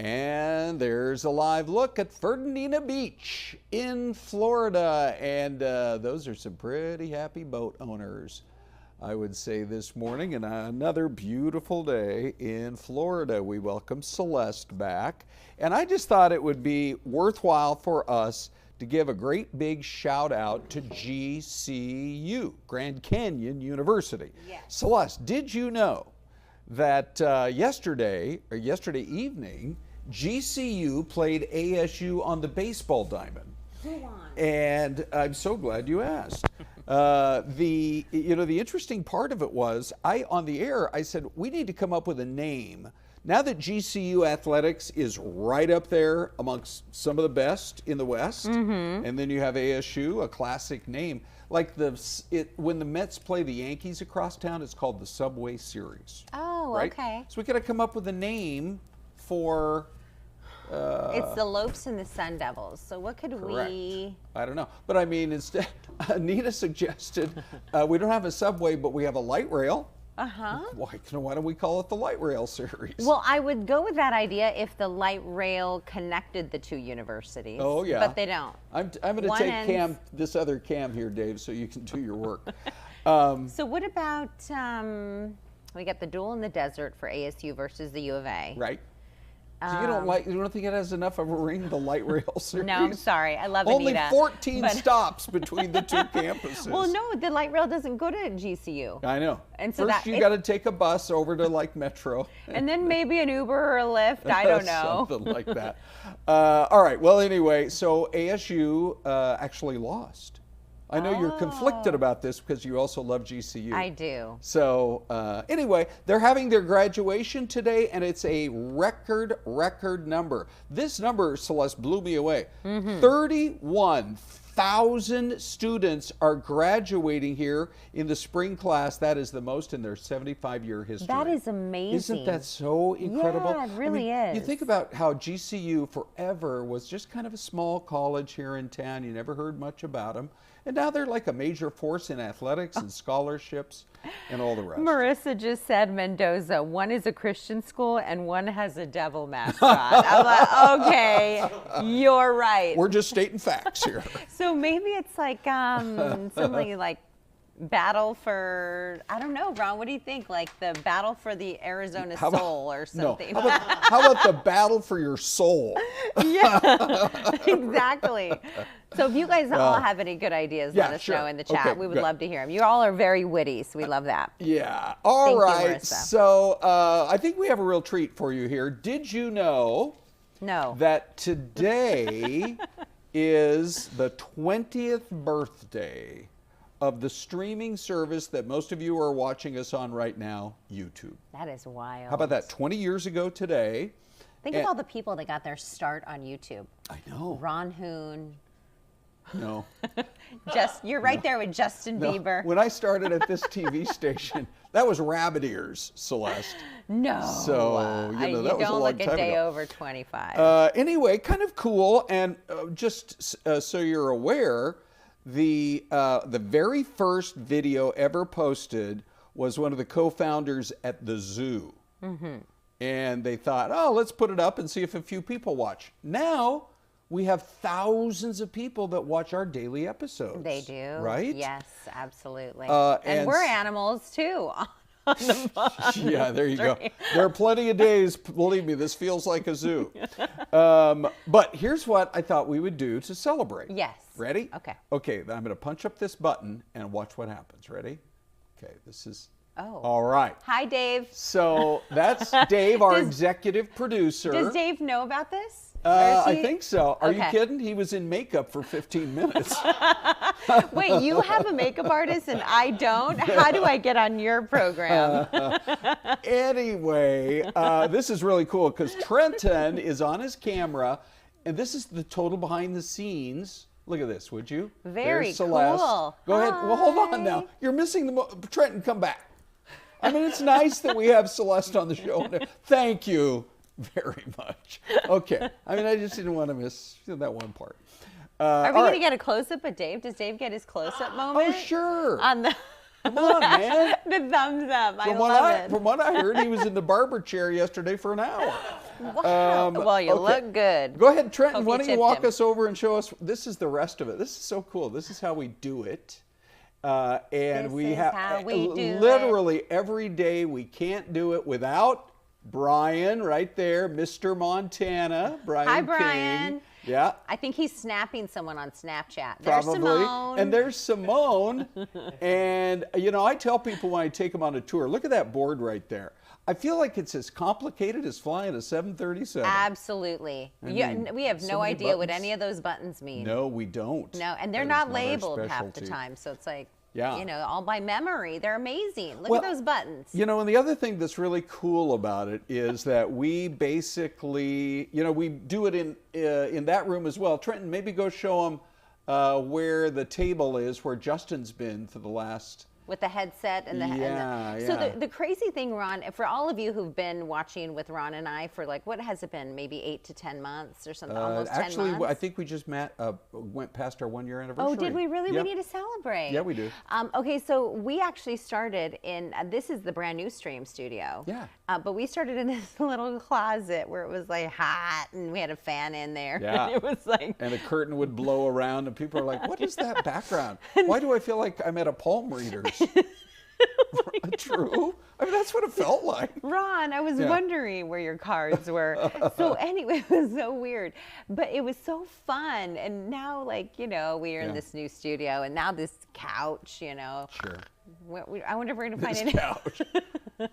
S1: And there's a live look at Ferdinand Beach in Florida. And those are some pretty happy boat owners, I would say, this morning. And another beautiful day in Florida. We welcome Syleste back. And I just thought it would be worthwhile for us to give a great big shout out to GCU, Grand Canyon University. Yes. Syleste, did you know that yesterday evening, GCU played ASU on the baseball diamond? Who won? And I'm so glad you asked. The interesting part of it was, on the air, I said, we need to come up with a name. Now that GCU athletics is right up there amongst some of the best in the West, and then you have ASU, a classic name. Like when the Mets play the Yankees across town, it's called the Subway Series. Oh, right? Okay. So we got to come up with a name for...
S5: it's the Lopes and the Sun Devils. So what could we...
S1: I don't know. But I mean, instead, Anita suggested we don't have a subway, but we have a light rail. Why don't we call it the Light Rail Series?
S5: Well, I would go with that idea if the light rail connected the two universities. Oh, yeah. But they don't.
S1: I'm going to take this other Cam here, Dave, so you can do your work.
S5: So what about, we got the Duel in the Desert for ASU versus the U of A.
S1: Right. So you don't think it has enough of a ring, the Light Rail Series?
S5: No, I'm sorry. I love
S1: Only
S5: Anita.
S1: 14 stops between the two campuses.
S5: Well, no, the light rail doesn't go to GCU.
S1: I know.
S5: And so
S1: first you got to take a bus over to like Metro.
S5: And then maybe an Uber or a Lyft. I don't know.
S1: Something like that. All right. Well, anyway, so ASU actually lost. I know you're conflicted about this because you also love GCU.
S5: I do.
S1: So anyway, they're having their graduation today, and it's a record number. This number, Syleste, blew me away. 31,000 students are graduating here in the spring class. That is the most in their 75-year history.
S5: That is amazing.
S1: Isn't that so incredible?
S5: Yeah, it really is.
S1: You think about how GCU forever was just kind of a small college here in town. You never heard much about them. And now they're like a major force in athletics and scholarships and all the rest.
S5: Marissa just said, Mendoza, one is a Christian school and one has a devil mascot. I'm like, okay, you're right.
S1: We're just stating facts here.
S5: So maybe it's like something like battle for, I don't know, Ron, what do you think? Like the battle for the Arizona soul or something.
S1: No. How about the battle for your soul?
S5: Yeah, exactly. So if you guys all have any good ideas, let us know in the chat. We would love to hear them. You all are very witty, so we love that.
S1: Yeah. All right. So I think we have a real treat for you here. Did you know that today is the 20th birthday of the streaming service that most of you are watching us on right now, YouTube?
S5: That is wild.
S1: How about that? 20 years ago today.
S5: Think of all the people that got their start on YouTube.
S1: I know.
S5: Ron Hoon.
S1: No.
S5: You're right there with Justin Bieber.
S1: When I started at this TV station, that was rabbit ears, Syleste.
S5: No.
S1: So, that was a long time ago.
S5: You don't look a day over 25.
S1: Anyway, kind of cool. And just so you're aware, the very first video ever posted was one of the co-founders at the zoo. And they thought, let's put it up and see if a few people watch. Now, we have thousands of people that watch our daily episodes.
S5: They do.
S1: Right?
S5: Yes, absolutely. And we're animals, too. On the
S1: yeah, there you go. There are plenty of days, believe me, this feels like a zoo. But here's what I thought we would do to celebrate.
S5: Yes.
S1: Ready?
S5: Okay.
S1: Okay, I'm going to punch up this button and watch what happens. Ready? Okay, this is...
S5: Oh.
S1: All right.
S5: Hi, Dave.
S1: So that's Dave, our executive producer.
S5: Does Dave know about this?
S1: I think so. Are you kidding? He was in makeup for 15 minutes.
S5: Wait, you have a makeup artist and I don't? How do I get on your program?
S1: Anyway, this is really cool because Trenton is on his camera, and this is the total behind the scenes. Look at this, would you?
S5: Very
S1: There's Syleste.
S5: Cool.
S1: Go ahead. Well, hold on now. You're missing the Trenton, come back. I mean, it's nice that we have Syleste on the show. Thank you very much. Okay. I mean, I just didn't want to miss that one part.
S5: Are we going to get a close-up of Dave? Does Dave get his close-up moment?
S1: Oh, sure.
S5: On the
S1: Come on, man.
S5: The thumbs up. I love it.
S1: From what I heard, he was in the barber chair yesterday for an hour.
S5: Wow. Well, you look good.
S1: Go ahead, Trenton.
S5: Hope
S1: Why
S5: you
S1: don't you
S5: tipped
S1: walk
S5: him.
S1: us over and show us? This is the rest of it. This is so cool. This is how we do it. And
S5: This
S1: we
S5: is
S1: have
S5: how we do
S1: literally every day. We can't do it without Brian right there, Mr. Montana. Brian
S5: Hi,
S1: King.
S5: Brian.
S1: Yeah.
S5: I think he's snapping someone on Snapchat. There's
S1: Probably.
S5: Simone.
S1: And there's Simone. And, you know, I tell people when I take them on a tour, look at that board right there. I feel like it's as complicated as flying a 737.
S5: Absolutely.
S1: I mean,
S5: We have
S1: so
S5: no
S1: many
S5: idea what
S1: buttons.
S5: any of those buttons mean.
S1: No, we don't.
S5: No, and they're
S1: That is
S5: not
S1: our
S5: labeled half the
S1: specialty.
S5: time. So it's like,
S1: Yeah.
S5: you know, all by memory. They're amazing. Look
S1: Well,
S5: at those buttons.
S1: You know, and the other thing that's really cool about it is that we basically, you know, we do it in that room as well. Trenton, maybe go show them where the table is, where Justin's been for the last.
S5: With the headset and the
S1: Yeah,
S5: So
S1: yeah.
S5: the crazy thing, Ron, for all of you who've been watching with Ron and I for like, what has it been? Maybe 8 to 10 months or something, almost 10
S1: Actually,
S5: months?
S1: I think we just went past our 1-year anniversary.
S5: Oh, did we really?
S1: Yep.
S5: We need to celebrate.
S1: Yeah, we do.
S5: Okay, so we actually started in, this is the brand new stream studio.
S1: Yeah.
S5: But we started in this little closet where it was like hot and we had a fan in there.
S1: Yeah.
S5: And it was like.
S1: And a curtain would blow around and people are like, what is that background? Why do I feel like I'm at a palm reader's? True. I mean, that's what it felt like.
S5: Ron, I was
S1: Yeah.
S5: wondering where your cards were. So anyway, it was so weird, but it was so fun. And now, like, you know, we are in
S1: Yeah.
S5: this new studio, and now this couch, you know.
S1: Sure.
S5: I wonder if we're going to find
S1: This
S5: any.
S1: couch.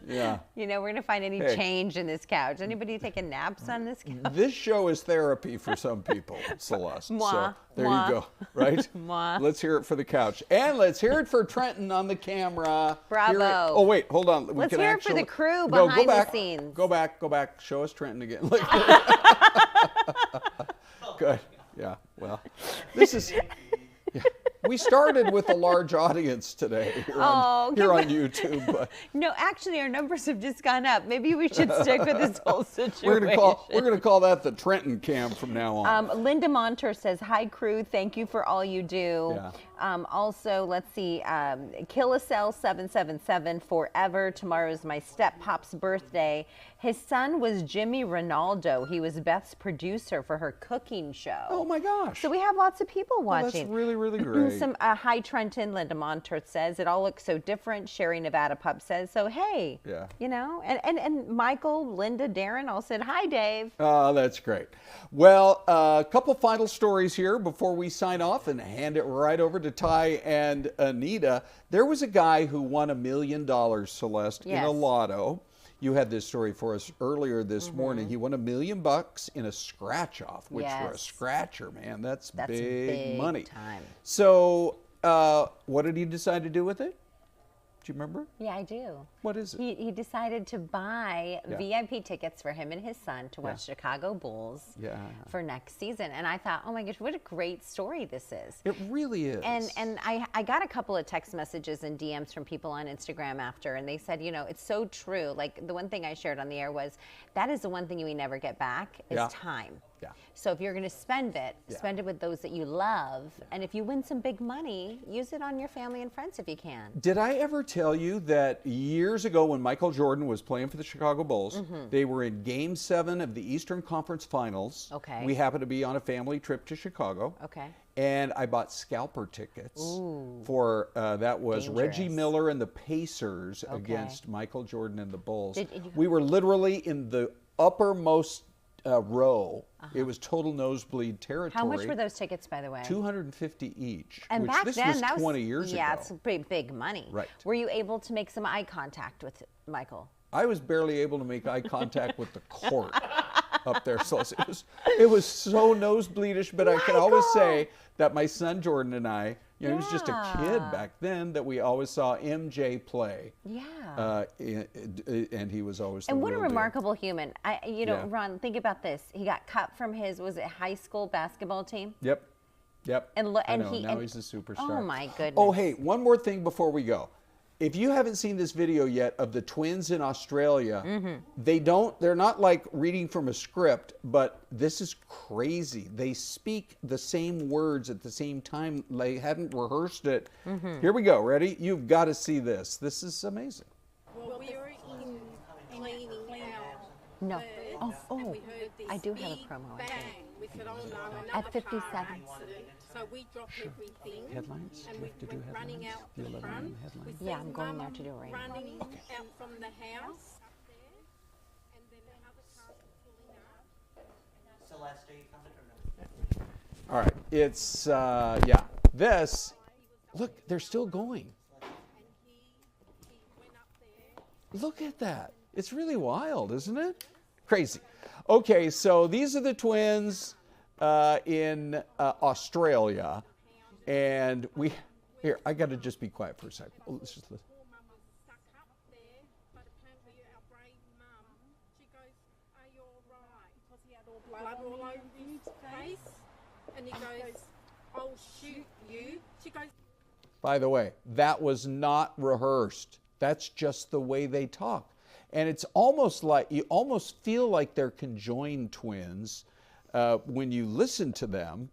S1: Yeah.
S5: You know, we're going to find any
S1: Hey.
S5: change in this couch. Anybody taking naps on this couch?
S1: This show is therapy for some people, Celeste.
S5: Moi,
S1: So there
S5: moi.
S1: you go, right?
S5: Moi.
S1: Let's hear it for the couch. And let's hear it for Trenton on the camera.
S5: Bravo.
S1: Hear it- Oh, wait, hold on.
S5: Let's hear it for the crew
S1: Go
S5: behind the
S1: back,
S5: scenes.
S1: Go back. Show us Trenton again. Good. Yeah, well, this is... Yeah. We started with a large audience today here on YouTube. But
S5: No, actually, our numbers have just gone up. Maybe we should stick with this whole situation.
S1: we're gonna call that the Trenton cam from now on.
S5: Linda Monter says, "Hi crew, thank you for all you do."
S1: Yeah.
S5: Also, let's see, Killicell 777 forever. Tomorrow is my step pop's birthday. His son was Jimmy Ronaldo. He was Beth's producer for her cooking show.
S1: Oh my gosh!
S5: So we have lots of people watching.
S1: That's really, really great.
S5: Some hi Trenton. Linda Monter says it all looks so different. Sherry Nevada Pup says so. Hey,
S1: Yeah.
S5: you know, and Michael, Linda, Darren all said hi, Dave.
S1: Oh, that's great. Well, a couple final stories here before we sign off and hand it right over to Ty and Anita. There was a guy who won $1 million, Celeste, in a
S5: Yes.
S1: lotto. You had this story for us earlier this morning. He won $1 million in a scratch off, which for a
S5: Yes.
S1: scratcher, man, that's big
S5: big
S1: money.
S5: time.
S1: So, what did he decide to do with it? Do you remember?
S5: Yeah, I do.
S1: What is it?
S5: He decided to buy
S1: Yeah.
S5: VIP tickets for him and his son to watch Chicago Bulls
S1: Yeah.
S5: for next season. And I thought, oh my gosh, what a great story this is.
S1: It really is.
S5: And I got a couple of text messages and DMs from people on Instagram after, and they said, you know, it's so true. Like the one thing I shared on the air was that is the one thing we never get back is
S1: Yeah.
S5: time.
S1: Yeah.
S5: So if you're going to spend it, spend it with those that you love. And if you win some big money, use it on your family and friends if you can.
S1: Did I ever tell you that years ago when Michael Jordan was playing for the Chicago Bulls, they were in Game 7 of the Eastern Conference Finals.
S5: Okay.
S1: We happened to be on a family trip to Chicago.
S5: Okay.
S1: And I bought scalper tickets for, that was Reggie
S5: Dangerous.
S1: Miller and the Pacers
S5: Okay.
S1: against Michael Jordan and the Bulls.
S5: Did you-
S1: We were literally in the uppermost row. It was total nosebleed territory.
S5: How much were those tickets, by the way?
S1: $250 each.
S5: And
S1: which
S5: back
S1: this
S5: then,
S1: was
S5: that was
S1: 20 years
S5: yeah,
S1: ago.
S5: it's pretty big money.
S1: Right.
S5: Were you able to make some eye contact with Michael?
S1: I was barely able to make eye contact with the court up there. So it was so nosebleedish, but I can always say that my son Jordan and I, you know, he was just a kid back then, that we always saw MJ play.
S5: Yeah.
S1: And he was always the
S5: And what a
S1: real deal.
S5: remarkable human. You know,
S1: Yeah.
S5: Ron, think about this. He got cut from his, was it high school basketball team?
S1: Yep.
S5: And
S1: I know,
S5: he
S1: now
S5: and-
S1: he's a superstar.
S5: Oh my goodness.
S1: Oh, hey, one more thing before we go. If you haven't seen this video yet of the twins in Australia, they're not like reading from a script, but this is crazy. They speak the same words at the same time. They hadn't rehearsed it. Here we go. Ready? You've got to see this. This is amazing.
S16: Well, we are in cleaning now.
S5: No. Oh, I do have a promo. I think. At 57.
S16: So we drop everything.
S1: Headlines?
S16: And
S1: You have to do
S16: we're running
S1: headlines?
S16: out
S1: The
S16: the
S1: 11
S16: front.
S1: a.m. headlines?
S16: We
S5: Yeah,
S16: see
S5: I'm going there
S16: Mum
S5: to do it right now.
S16: running out from the house.
S11: Celeste, are you coming or no?
S1: All right, it's, yeah, this, look, they're still going. Look at that. It's really wild, isn't it? Crazy. Okay, so these are the twins in Australia. And we, here, I got to just be quiet for a second. Let's just listen.
S16: Blood all over his face. And he goes, I'll shoot you. She goes,
S1: By the way, that was not rehearsed. That's just the way they talk. And it's almost like, you almost feel like they're conjoined twins when you listen to them,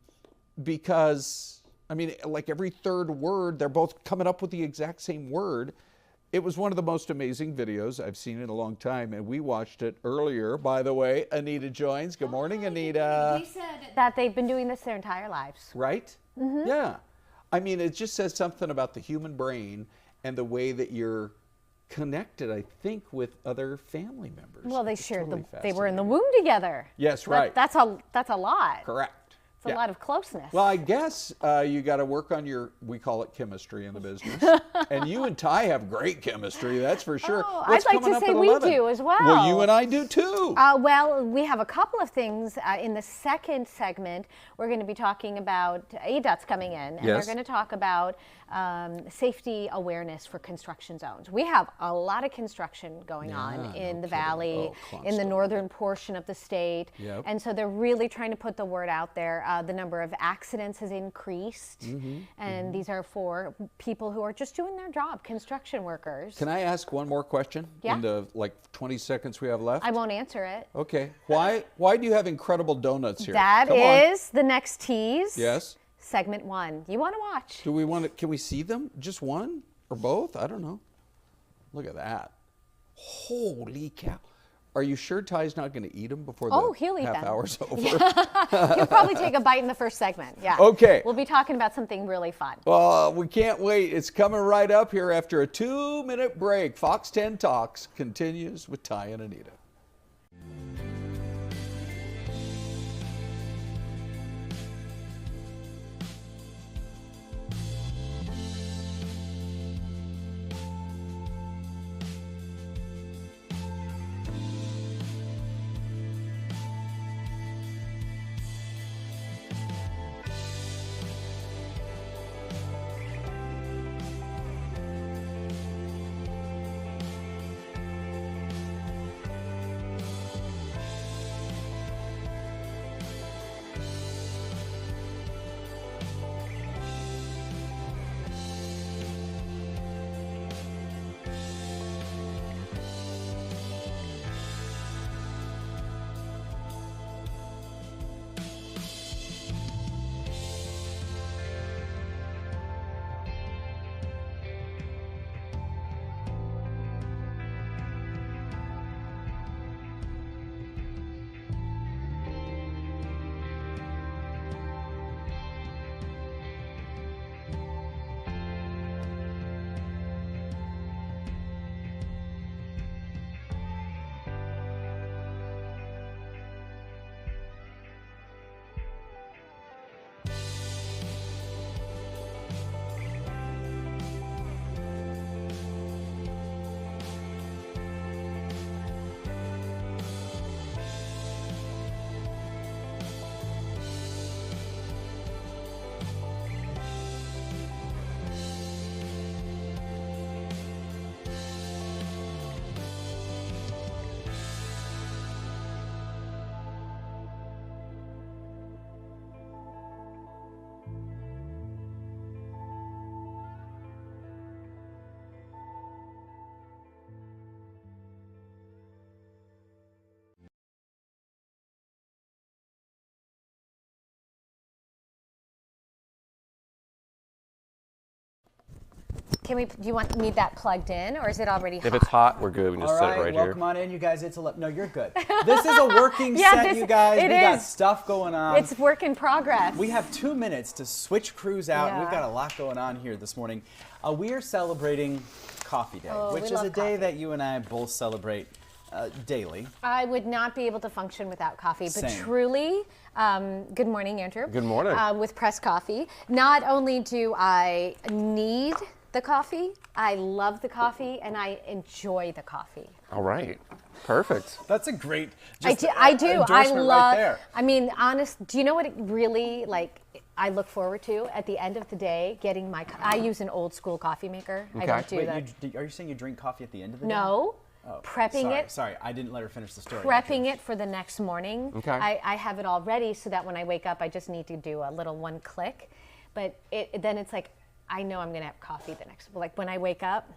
S1: because, I mean, like every third word, they're both coming up with the exact same word. It was one of the most amazing videos I've seen in a long time, and we watched it earlier. By the way, Anita joins. Good morning, Anita.
S17: They said that they've been doing this their entire lives.
S1: Right?
S17: Mm-hmm.
S1: Yeah. I mean, it just says something about the human brain and the way that you're connected, I think, with other family members.
S17: Well, they
S1: It's
S17: shared
S1: totally
S17: they were in the womb together.
S1: Yes, right.
S17: That's a lot.
S1: Correct.
S17: It's a lot of closeness.
S1: Well, I guess you got to work on your, we call it chemistry in the business. And you and Ty have great chemistry, that's for sure.
S17: Oh,
S1: What's
S17: I'd like
S1: coming
S17: to
S1: up
S17: say
S1: at
S17: we
S1: 11?
S17: do as well.
S1: Well, you and I do too.
S17: Well, we have a couple of things in the second segment. We're going to be talking about ADOT's coming in, and
S1: Yes.
S17: they're going to talk about safety awareness for construction zones. We have a lot of construction going on in the valley, in the northern portion of the state,
S1: Yep.
S17: and so they're really trying to put the word out there. The number of accidents has increased, and these are for people who are just doing their job, construction workers.
S1: Can I ask one more question
S17: Yeah.
S1: in the like 20 seconds we have left?
S17: I won't answer it.
S1: Okay. Why do you have incredible donuts here?
S17: That
S1: Come on.
S17: is the next tease.
S1: Yes.
S17: Segment 1. You want to watch?
S1: Do we want to, can we see them? Just one or both? I don't know. Look at that. Holy cow. Are you sure Ty's not going to eat them before the
S17: he'll eat
S1: half
S17: them.
S1: hour's over?
S17: He'll probably take a bite in the first segment. Yeah.
S1: Okay.
S17: We'll be talking about something really fun.
S1: Well, we can't wait. It's coming right up here after a 2-minute break. Fox 10 Talks continues with Ty and Anita.
S17: Do you need that plugged in, or is it already hot?
S18: If it's hot, we're good. We just
S19: All
S18: set
S19: right,
S18: it right
S19: welcome
S18: here.
S19: on in, you guys. No, you're good. This is a working
S17: Yeah,
S19: set, you guys.
S17: it
S19: We got
S17: is.
S19: stuff going on.
S17: It's work in progress.
S19: We have 2 minutes to switch crews out.
S17: Yeah.
S19: We've got a lot going on here this morning. We are celebrating Coffee Day,
S17: Oh,
S19: which
S17: we
S19: is
S17: love
S19: a day that you and I both celebrate daily.
S17: I would not be able to function without coffee, but
S19: Same.
S17: truly, good morning, Andrew.
S18: Good morning.
S17: With Press Coffee, not only do I need the coffee, I love the coffee, and I enjoy the coffee.
S18: All right. Perfect.
S19: That's a great
S17: I do. I
S19: endorsement
S17: love.
S19: right there.
S17: I mean, do you know what it really I look forward to at the end of the day? Getting I use an old school coffee maker. I don't do that.
S19: Are you saying you drink coffee at the end of the day?
S17: No.
S19: Oh,
S17: Prepping it.
S19: Sorry, I didn't let her finish the story.
S17: Prepping it for the next morning.
S18: Okay.
S17: I have it all ready so that when I wake up, I just need to do a little one click. But then it's like, I know I'm going to have coffee the next, like when I wake up.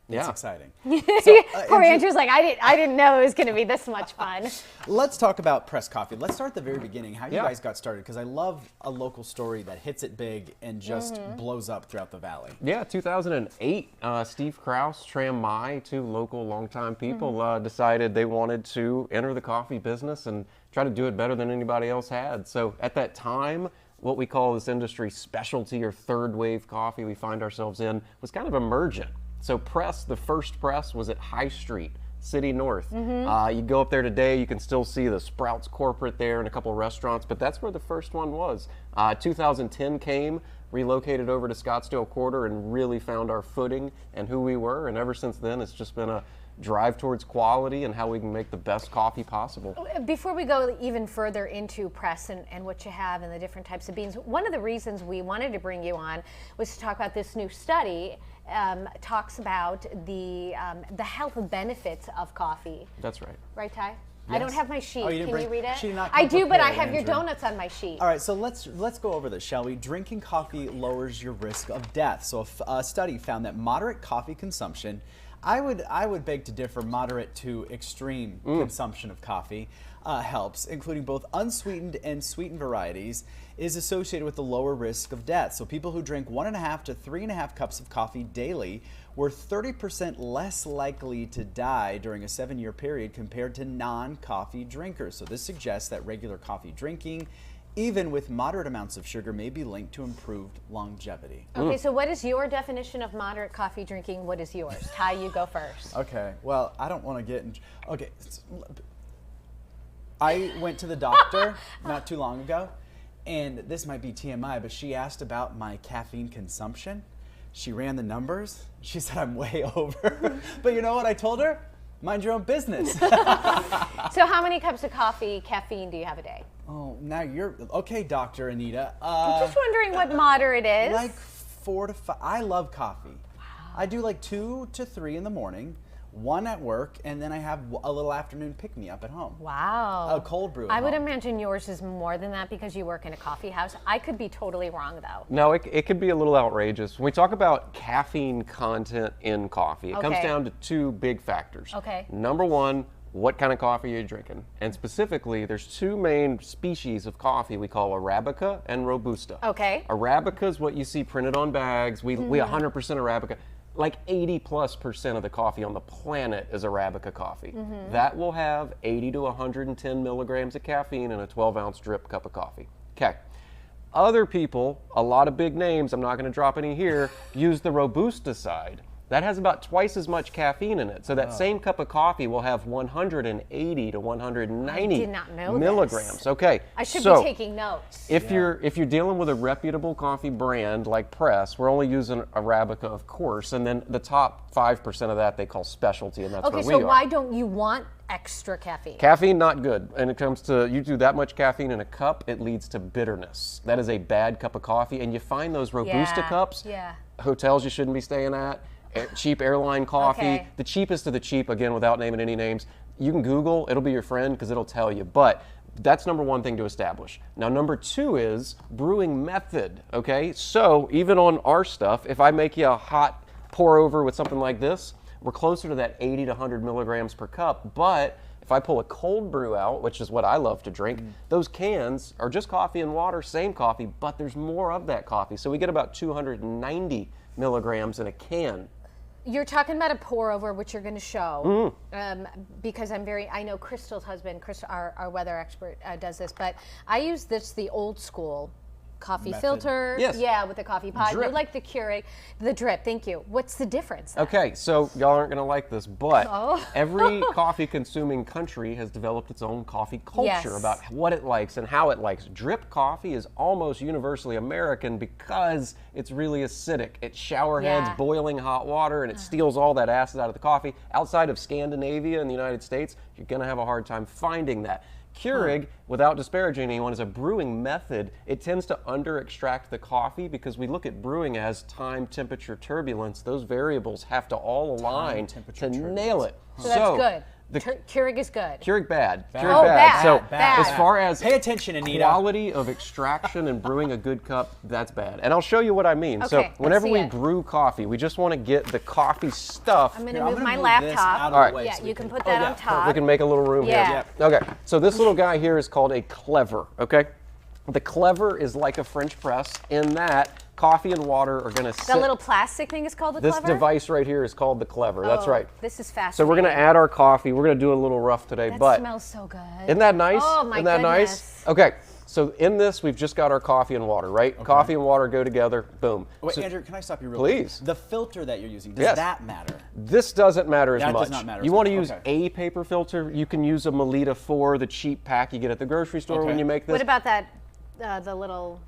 S19: It's exciting.
S17: Poor Andrew's like, I didn't know it was going to be this much fun.
S19: Let's talk about Press Coffee. Let's start at the very beginning, how you
S18: Yeah.
S19: guys got started, because I love a local story that hits it big and just blows up throughout the valley.
S18: Yeah, 2008, Steve Krause, Tram Mai, 2 local longtime people decided they wanted to enter the coffee business and try to do it better than anybody else had. So at that time, what we call this industry specialty or third wave coffee we find ourselves in was kind of emergent. So the first press was at High Street, City North. You go up there today, you can still see the Sprouts corporate there and a couple of restaurants, but that's where the first one was. 2010 came, relocated over to Scottsdale Quarter and really found our footing and who we were, and ever since then it's just been a drive towards quality and how we can make the best coffee possible.
S17: Before we go even further into press and what you have and the different types of beans, one of the reasons we wanted to bring you on was to talk about this new study. Talks about the health benefits of coffee.
S18: That's right.
S17: Right, Ty?
S19: Yes.
S17: I don't have my sheet.
S19: Oh, you didn't
S17: Can you
S19: bring-
S17: read it?
S19: she did not
S17: I
S19: come
S17: do, but I
S19: prepared,
S17: have your
S19: Andrew.
S17: donuts on my sheet.
S19: All right, so let's go over this, shall we? Drinking coffee lowers your risk of death. So a study found that moderate coffee consumption, I would beg to differ, moderate to extreme consumption of coffee helps, including both unsweetened and sweetened varieties, is associated with a lower risk of death. So people who drink 1.5 to 3.5 cups of coffee daily were 30% less likely to die during a 7-year period compared to non-coffee drinkers. So this suggests that regular coffee drinking, even with moderate amounts of sugar, may be linked to improved longevity.
S17: Okay, so what is your definition of moderate coffee drinking? What is yours? Ty, you go first.
S19: Okay, well, I don't want to get in. Okay, I went to the doctor not too long ago, and this might be TMI, but she asked about my caffeine consumption. She ran the numbers. She said I'm way over. But you know what I told her? Mind your own business.
S17: So how many cups of caffeine do you have a day?
S19: Oh, now you're okay, Dr. Anita.
S17: I'm just wondering what moderate is.
S19: Like 4 to 5. I love coffee. Wow. I do like 2 to 3 in the morning, 1 at work, and then I have a little afternoon pick-me-up at home.
S17: Wow.
S19: A cold brew at
S17: I would
S19: home.
S17: imagine yours is more than that because you work in a coffee house. I could be totally wrong, though.
S18: No, it could be a little outrageous. When we talk about caffeine content in coffee, it comes
S17: Okay.
S18: down to 2 big factors.
S17: Okay.
S18: Number 1, what kind of coffee are you drinking? And specifically, there's 2 main species of coffee we call Arabica and Robusta.
S17: Okay.
S18: Arabica is what you see printed on bags. We 100% Arabica. Like 80+% of the coffee on the planet is Arabica coffee. That will have 80 to 110 milligrams of caffeine in a 12-ounce drip cup of coffee. Okay. Other people, a lot of big names, I'm not going to drop any here, use the Robusta side. That has about twice as much caffeine in it. So that same cup of coffee will have 180 to 190
S17: I did not know
S18: milligrams.
S17: this.
S18: Okay.
S17: I should
S18: so
S17: be taking notes.
S18: if you're dealing with a reputable coffee brand like Press, we're only using Arabica, of course, and then the top 5% of that they call specialty, and that's
S17: Okay,
S18: where we
S17: so
S18: are.
S17: why don't you want extra caffeine?
S18: Caffeine, not good. And it comes to, you do that much caffeine in a cup, it leads to bitterness. That is a bad cup of coffee. And you find those Robusta cups, hotels you shouldn't be staying at, cheap airline coffee,
S17: Okay.
S18: the cheapest of the cheap, again, without naming any names. You can Google, it'll be your friend because it'll tell you. But that's number 1 thing to establish. Now, number 2 is brewing method, okay? So even on our stuff, if I make you a hot pour over with something like this, we're closer to that 80 to 100 milligrams per cup. But If I pull a cold brew out, which is what I love to drink, those cans are just coffee and water, same coffee, but there's more of that coffee. So we get about 290 milligrams in a can.
S17: You're talking about a pour over, which you're going to show, because I know Crystal's husband, our weather expert, does this, but I use this the old school coffee filter, yeah, with the coffee pot. You like the Keurig, the drip. Thank you. What's the difference then?
S18: Okay, so y'all aren't going to like this, but every coffee-consuming country has developed its own coffee culture about what it likes and how it likes. Drip coffee is almost universally American because it's really acidic. It showerheads boiling hot water and it steals all that acid out of the coffee. Outside of Scandinavia and the United States, you're going to have a hard time finding that. Keurig, without disparaging anyone, is a brewing method. It tends to under-extract the coffee because we look at brewing as time, temperature, turbulence. Those variables have to all align to nail it.
S17: So that's good. Keurig is good.
S18: Keurig bad.
S17: Bad.
S18: Keurig bad. So
S17: bad.
S18: as far as
S19: pay attention, Anita.
S18: Quality of extraction and brewing a good cup, that's bad. And I'll show you what I mean.
S17: Okay,
S18: so whenever we brew coffee, we just want to get the coffee stuff.
S17: I'm going to move my laptop.
S18: All right.
S17: Yeah, you can put that on top.
S18: We can make a little room here. Okay. So this little guy here is called a clever. Okay. The clever is like a French press in that coffee and water are going to sit.
S17: The little plastic thing is called the clever?
S18: This device right here is called the clever. That's right.
S17: This is fascinating.
S18: So we're going to add our coffee. We're going to do a little rough today,
S17: that
S18: but
S17: smells so good.
S18: Isn't that nice?
S17: Oh my
S18: Isn't that
S17: goodness.
S18: nice? Okay. So in this, we've just got our coffee and water, right? Okay. Coffee and water go together. Boom.
S19: Wait,
S18: so,
S19: Andrew, can I stop you real
S18: please.
S19: quick? The filter that you're using, does that matter?
S18: This doesn't matter as much.
S19: That does not matter.
S18: You want to use a paper filter. You can use a Melita 4, the cheap pack you get at the grocery store when you make this.
S17: What about that, the little,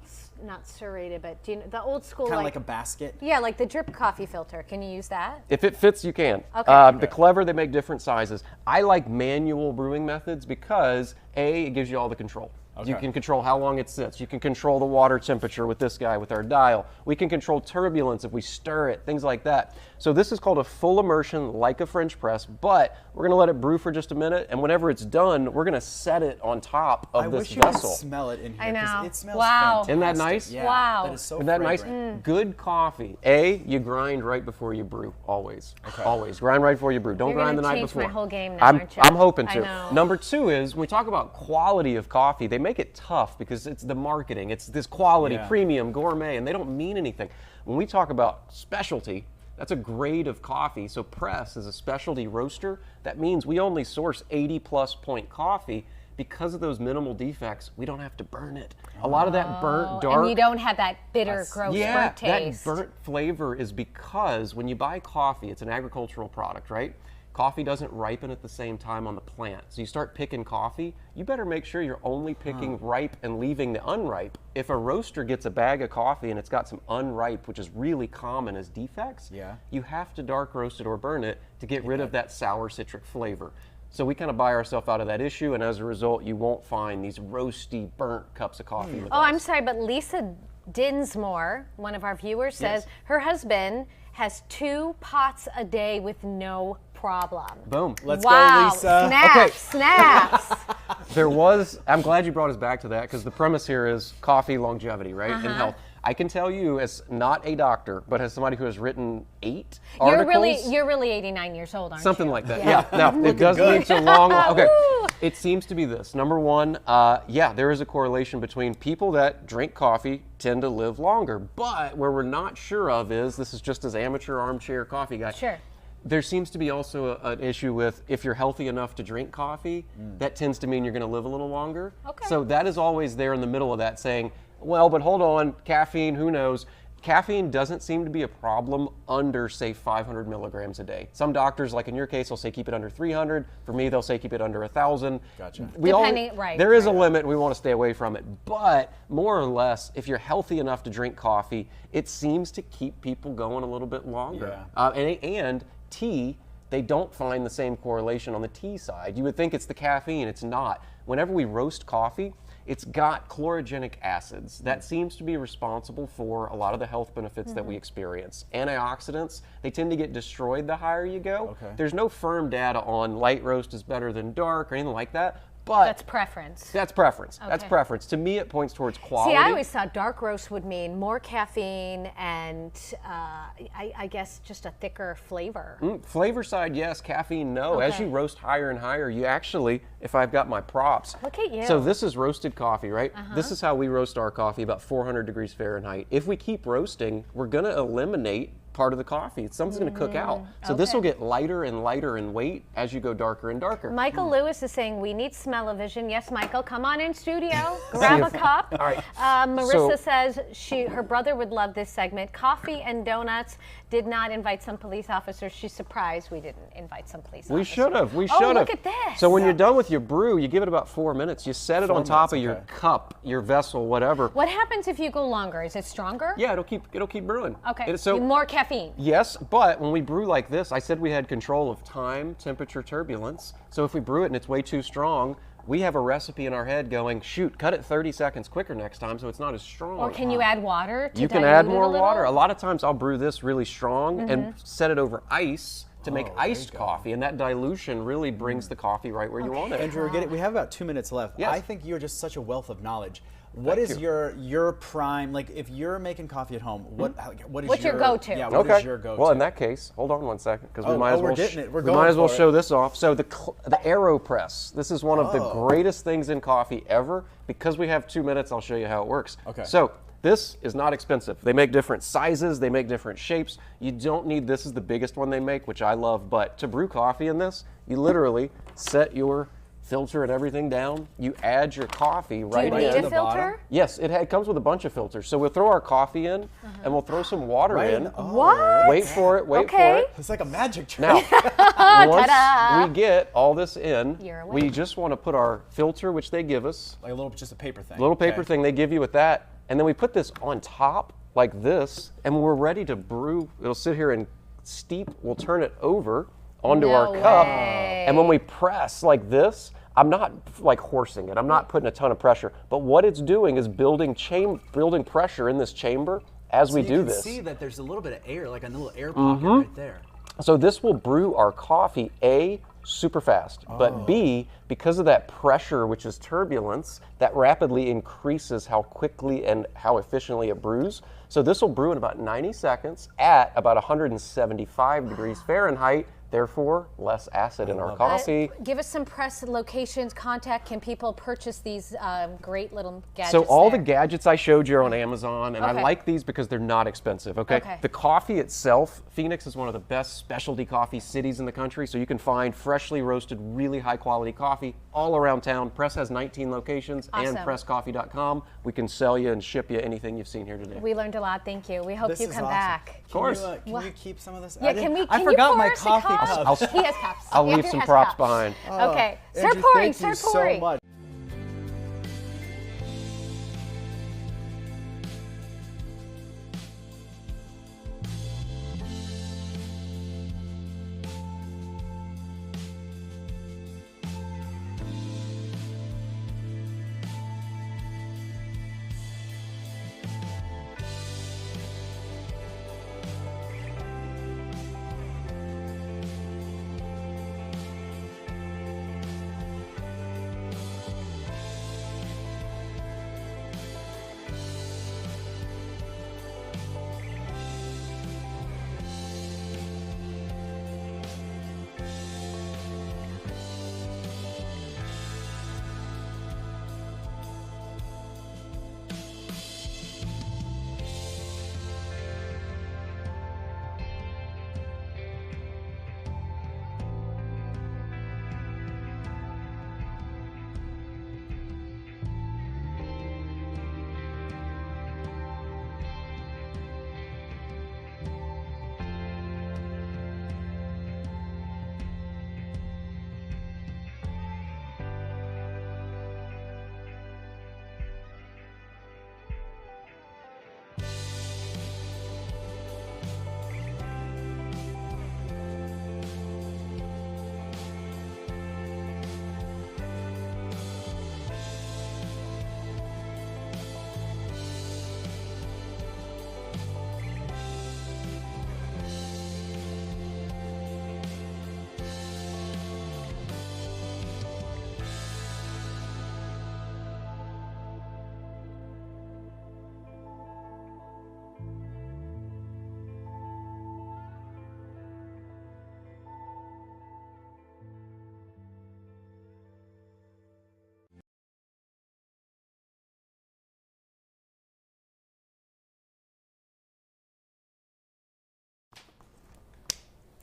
S17: not serrated, but do you know, the old school,
S19: kind of like a basket?
S17: Yeah, like the drip coffee filter. Can you use that?
S18: If it fits, you can.
S17: Okay.
S18: The Clever, they make different sizes. I like manual brewing methods because A, it gives you all the control. You can control how long it sits. You can control the water temperature with this guy, with our dial. We can control turbulence if we stir it, things like that. So this is called a full immersion, like a French press, but we're going to let it brew for just a minute, and whenever it's done, we're going to set it on top of this vessel.
S19: I wish you could smell it in here.
S17: I know.
S19: It smells
S17: fantastic.
S18: Isn't that nice?
S19: Yeah,
S17: wow.
S19: That is so
S18: Isn't that nice?
S17: Mm.
S18: Good coffee. A, you grind right before you brew, always. Always. Grind right before you brew. Don't grind the night before.
S17: You're going to change my whole game now, aren't you?
S18: I'm hoping to.
S17: I know.
S18: Number two is, when we talk about quality of coffee, they make it tough because it's the marketing. It's this quality, premium, gourmet, and they don't mean anything. When we talk about specialty, that's a grade of coffee. So Press is a specialty roaster. That means we only source 80+ point coffee. Because of those minimal defects, we don't have to burn it. A lot of that burnt, dark...
S17: And you don't have that bitter, gross burnt taste.
S18: That burnt flavor is because when you buy coffee, it's an agricultural product, right? Coffee doesn't ripen at the same time on the plant. So you start picking coffee, you better make sure you're only picking ripe and leaving the unripe. If a roaster gets a bag of coffee and it's got some unripe, which is really common as defects, you have to dark roast it or burn it to get rid of that sour citric flavor. So we kind of buy ourselves out of that issue, and as a result, you won't find these roasty, burnt cups of coffee with us.
S17: I'm sorry, but Lisa Dinsmore, one of our viewers, says her husband has 2 pots a day with no problem.
S18: Boom.
S19: Let's go, Lisa.
S17: Snaps, snaps.
S18: I'm glad you brought us back to that, because the premise here is coffee longevity, right, and health. I can tell you, as not a doctor, but as somebody who has written 8 articles.
S17: You're really 89 years old, aren't
S18: something
S17: you?
S18: like that. Yeah. Now, it does lead to long. Okay. It seems to be this. Number one, there is a correlation between people that drink coffee tend to live longer. But where we're not sure of is, this is just as amateur armchair coffee guy.
S17: Sure.
S18: There seems to be also an issue with if you're healthy enough to drink coffee, that tends to mean you're going to live a little longer.
S17: Okay.
S18: So that is always there in the middle of that, saying, well, but hold on, caffeine, who knows? Caffeine doesn't seem to be a problem under, say, 500 milligrams a day. Some doctors, like in your case, will say keep it under 300. For me, they'll say keep it under 1,000.
S19: Gotcha.
S18: There is a limit. We want to stay away from it. But more or less, if you're healthy enough to drink coffee, it seems to keep people going a little bit longer. And tea, they don't find the same correlation on the tea side. You would think it's the caffeine. It's not. Whenever we roast coffee, it's got chlorogenic acids. That seems to be responsible for a lot of the health benefits that we experience. Antioxidants, they tend to get destroyed the higher you go. There's no firm data on light roast is better than dark or anything like that, But
S17: that's preference.
S18: That's preference. That's
S17: Okay.
S18: preference. To me, it points towards quality.
S17: See, I always thought dark roast would mean more caffeine and I guess just a thicker flavor.
S18: Flavor side, yes. Caffeine, no. As
S17: Okay.
S18: you roast higher and higher, you actually, if I've got my props.
S17: Look at you.
S18: So this is roasted coffee, right?
S17: Uh-huh.
S18: This is how we roast our coffee, about 400 degrees Fahrenheit. If we keep roasting, we're going to eliminate part of the coffee. Something's going to cook out. So this will get lighter and lighter in weight as you go darker and darker.
S17: Michael Lewis is saying we need smell-o-vision. Yes, Michael, come on in studio. Grab a cup.
S18: All right.
S17: Marissa says her brother would love this segment. Coffee and donuts. Did not invite some police officers. She's surprised we didn't invite some police officers.
S18: We should have. We
S17: Oh,
S18: should have.
S17: look at this.
S18: So when you're done with your brew, you give it about 4 minutes. You set it
S19: 4
S18: on top
S19: minutes,
S18: of your
S19: okay.
S18: cup, your vessel, whatever.
S17: What happens if you go longer? Is it stronger?
S18: Yeah, it'll keep brewing.
S17: Okay.
S18: So
S17: more caffeine.
S18: yes, but when we brew like this, I said we had control of time, temperature, turbulence. So if we brew it and it's way too strong, we have a recipe in our head going, shoot, cut it 30 seconds quicker next time so it's not as strong.
S17: Or can you add water to
S18: You can
S17: dilute
S18: add
S17: it
S18: more
S17: a little?
S18: water. A lot of times I'll brew this really strong and
S17: Mhm.
S18: set it over ice to make
S19: Oh, there you
S18: iced
S19: go.
S18: coffee, and that dilution really brings the coffee right where you want it.
S19: Andrew, we have about 2 minutes left.
S18: Yes.
S19: I think you're just such a wealth of knowledge. What
S18: Thank
S19: is your prime, like if you're making coffee at home, what is
S17: What's your go-to?
S19: Yeah, what is your go-to?
S18: Well, in that case, hold on one second, because we
S19: Oh,
S18: might as
S19: we're
S18: well
S19: getting it. We're
S18: we
S19: going
S18: might as well
S19: for it.
S18: show this off. So the AeroPress. This is one of the
S19: Oh.
S18: greatest things in coffee ever. Because we have 2 minutes, I'll show you how it works.
S19: Okay.
S18: So this is not expensive. They make different sizes. They make different shapes. You don't need, this is the biggest one they make, which I love. But to brew coffee in this, you literally set your filter and everything down. You add your coffee right
S17: Do you
S18: in.
S17: need a filter?
S18: Yes, it comes with a bunch of filters. So we'll throw our coffee in, and we'll throw some water
S19: Right
S18: in.
S17: What?
S18: Wait for it. Wait
S17: Okay.
S18: for it.
S19: It's like a magic trick.
S18: Now, once
S17: Ta-da.
S18: we get all this in,
S17: You're awake.
S18: we just want to put our filter, which they give us,
S19: Like a little, just a paper thing.
S18: little paper
S19: Okay.
S18: thing they give you with that, and then we put this on top like this, and when we're ready to brew, it'll sit here and steep. We'll turn it over onto
S17: No
S18: our cup,
S17: way.
S18: and when we press like this, I'm not like horsing it. I'm not putting a ton of pressure, but what it's doing is building pressure in this chamber as we
S19: So
S18: do
S19: you can
S18: this.
S19: see that there's a little bit of air, like a little air pocket right there.
S18: So this will brew our coffee, A, super fast, but B, because of that pressure, which is turbulence, that rapidly increases how quickly and how efficiently it brews. So this will brew in about 90 seconds at about 175 degrees Fahrenheit, therefore less acid in our coffee.
S17: Give us some press locations, contact. Can people purchase these great little gadgets?
S18: So all
S17: there?
S18: the gadgets I showed you are on Amazon, and
S17: Okay.
S18: I like these because they're not expensive, okay?
S17: Okay.
S18: The coffee itself, Phoenix is one of the best specialty coffee cities in the country, so you can find freshly roasted, really high quality coffee all around town. Press has 19 locations and
S17: Awesome.
S18: presscoffee.com. We can sell you and ship you anything you've seen here today.
S17: We learned a lot. Thank you. We hope
S19: This
S17: you
S19: is
S17: come
S19: awesome.
S17: back.
S18: Of course.
S19: Can you keep some of this?
S17: Yeah,
S19: I
S17: can we?
S19: I
S17: Can
S19: forgot
S17: you
S19: my
S17: pour us a
S19: coffee
S17: cup?
S19: cups.
S17: He has cups.
S18: I'll leave
S17: Andrew
S18: some
S17: has
S18: props
S17: cups.
S18: behind.
S17: Okay, start
S19: Andrew,
S17: pouring.
S19: thank you
S17: Start pouring.
S19: so much.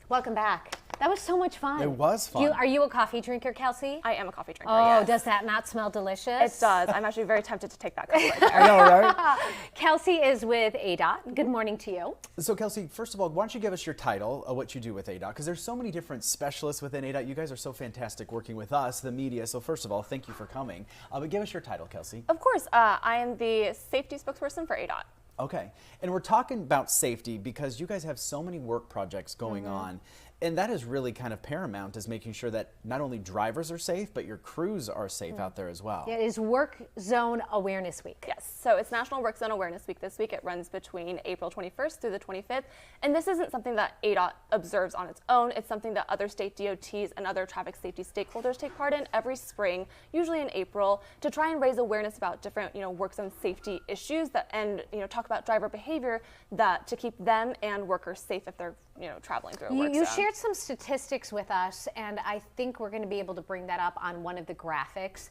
S17: Welcome back. That was so much fun.
S19: It was fun.
S17: Are you a coffee drinker, Kelsey?
S20: I am a coffee drinker,
S17: Oh,
S20: yes.
S17: does that not smell delicious?
S20: It does. I'm actually very tempted to take that cup right there.
S19: I know, right?
S17: Kelsey is with ADOT. Good morning to you.
S19: So Kelsey, first of all, why don't you give us your title, what you do with ADOT? Because there's so many different specialists within ADOT. You guys are so fantastic working with us, the media. So first of all, thank you for coming. But give us your title, Kelsey.
S20: Of course. I am the safety spokesperson for ADOT.
S19: Okay. And we're talking about safety because you guys have so many work projects going on. And that is really kind of paramount, is making sure that not only drivers are safe, but your crews are safe out there as well.
S17: It is Work Zone Awareness Week.
S20: Yes, so it's National Work Zone Awareness Week this week. It runs between April 21st through the 25th. And this isn't something that ADOT observes on its own. It's something that other state DOTs and other traffic safety stakeholders take part in every spring, usually in April, to try and raise awareness about different, work zone safety issues and talk about driver behavior to keep them and workers safe if they're, traveling through a work zone.
S17: You shared some statistics with us, and I think we're going to be able to bring that up on one of the graphics.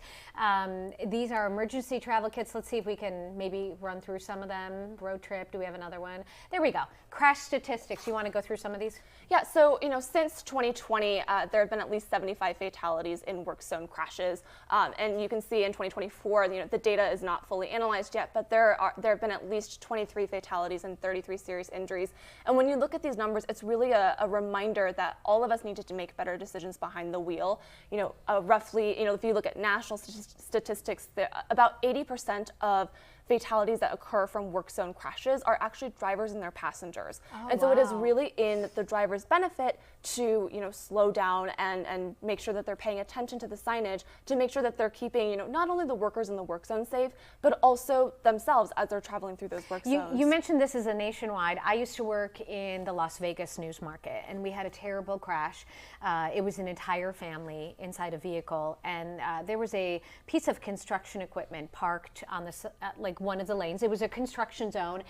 S17: These are emergency travel kits. Let's see if we can maybe run through some of them. Road trip, do we have another one? There we go. Crash statistics. You want to go through some of these?
S20: Yeah, so, since 2020, there have been at least 75 fatalities in work zone crashes. And you can see in 2024, the data is not fully analyzed yet, but there have been at least 23 fatalities and 33 serious injuries. And when you look at these numbers, it's really a reminder that all of us need to make better decisions behind the wheel. Roughly, if you look at national statistics, about 80% of fatalities that occur from work zone crashes are actually drivers and their passengers. And so it is really in the driver's benefit to slow down and make sure that they're paying attention to the signage, to make sure that they're keeping not only the workers in the work zone safe, but also themselves as they're traveling through those work zones.
S17: You mentioned this is a nationwide. I used to work in the Las Vegas news market, and we had a terrible crash. It was an entire family inside a vehicle, and there was a piece of construction equipment parked on the one of the lanes. It was a construction zone.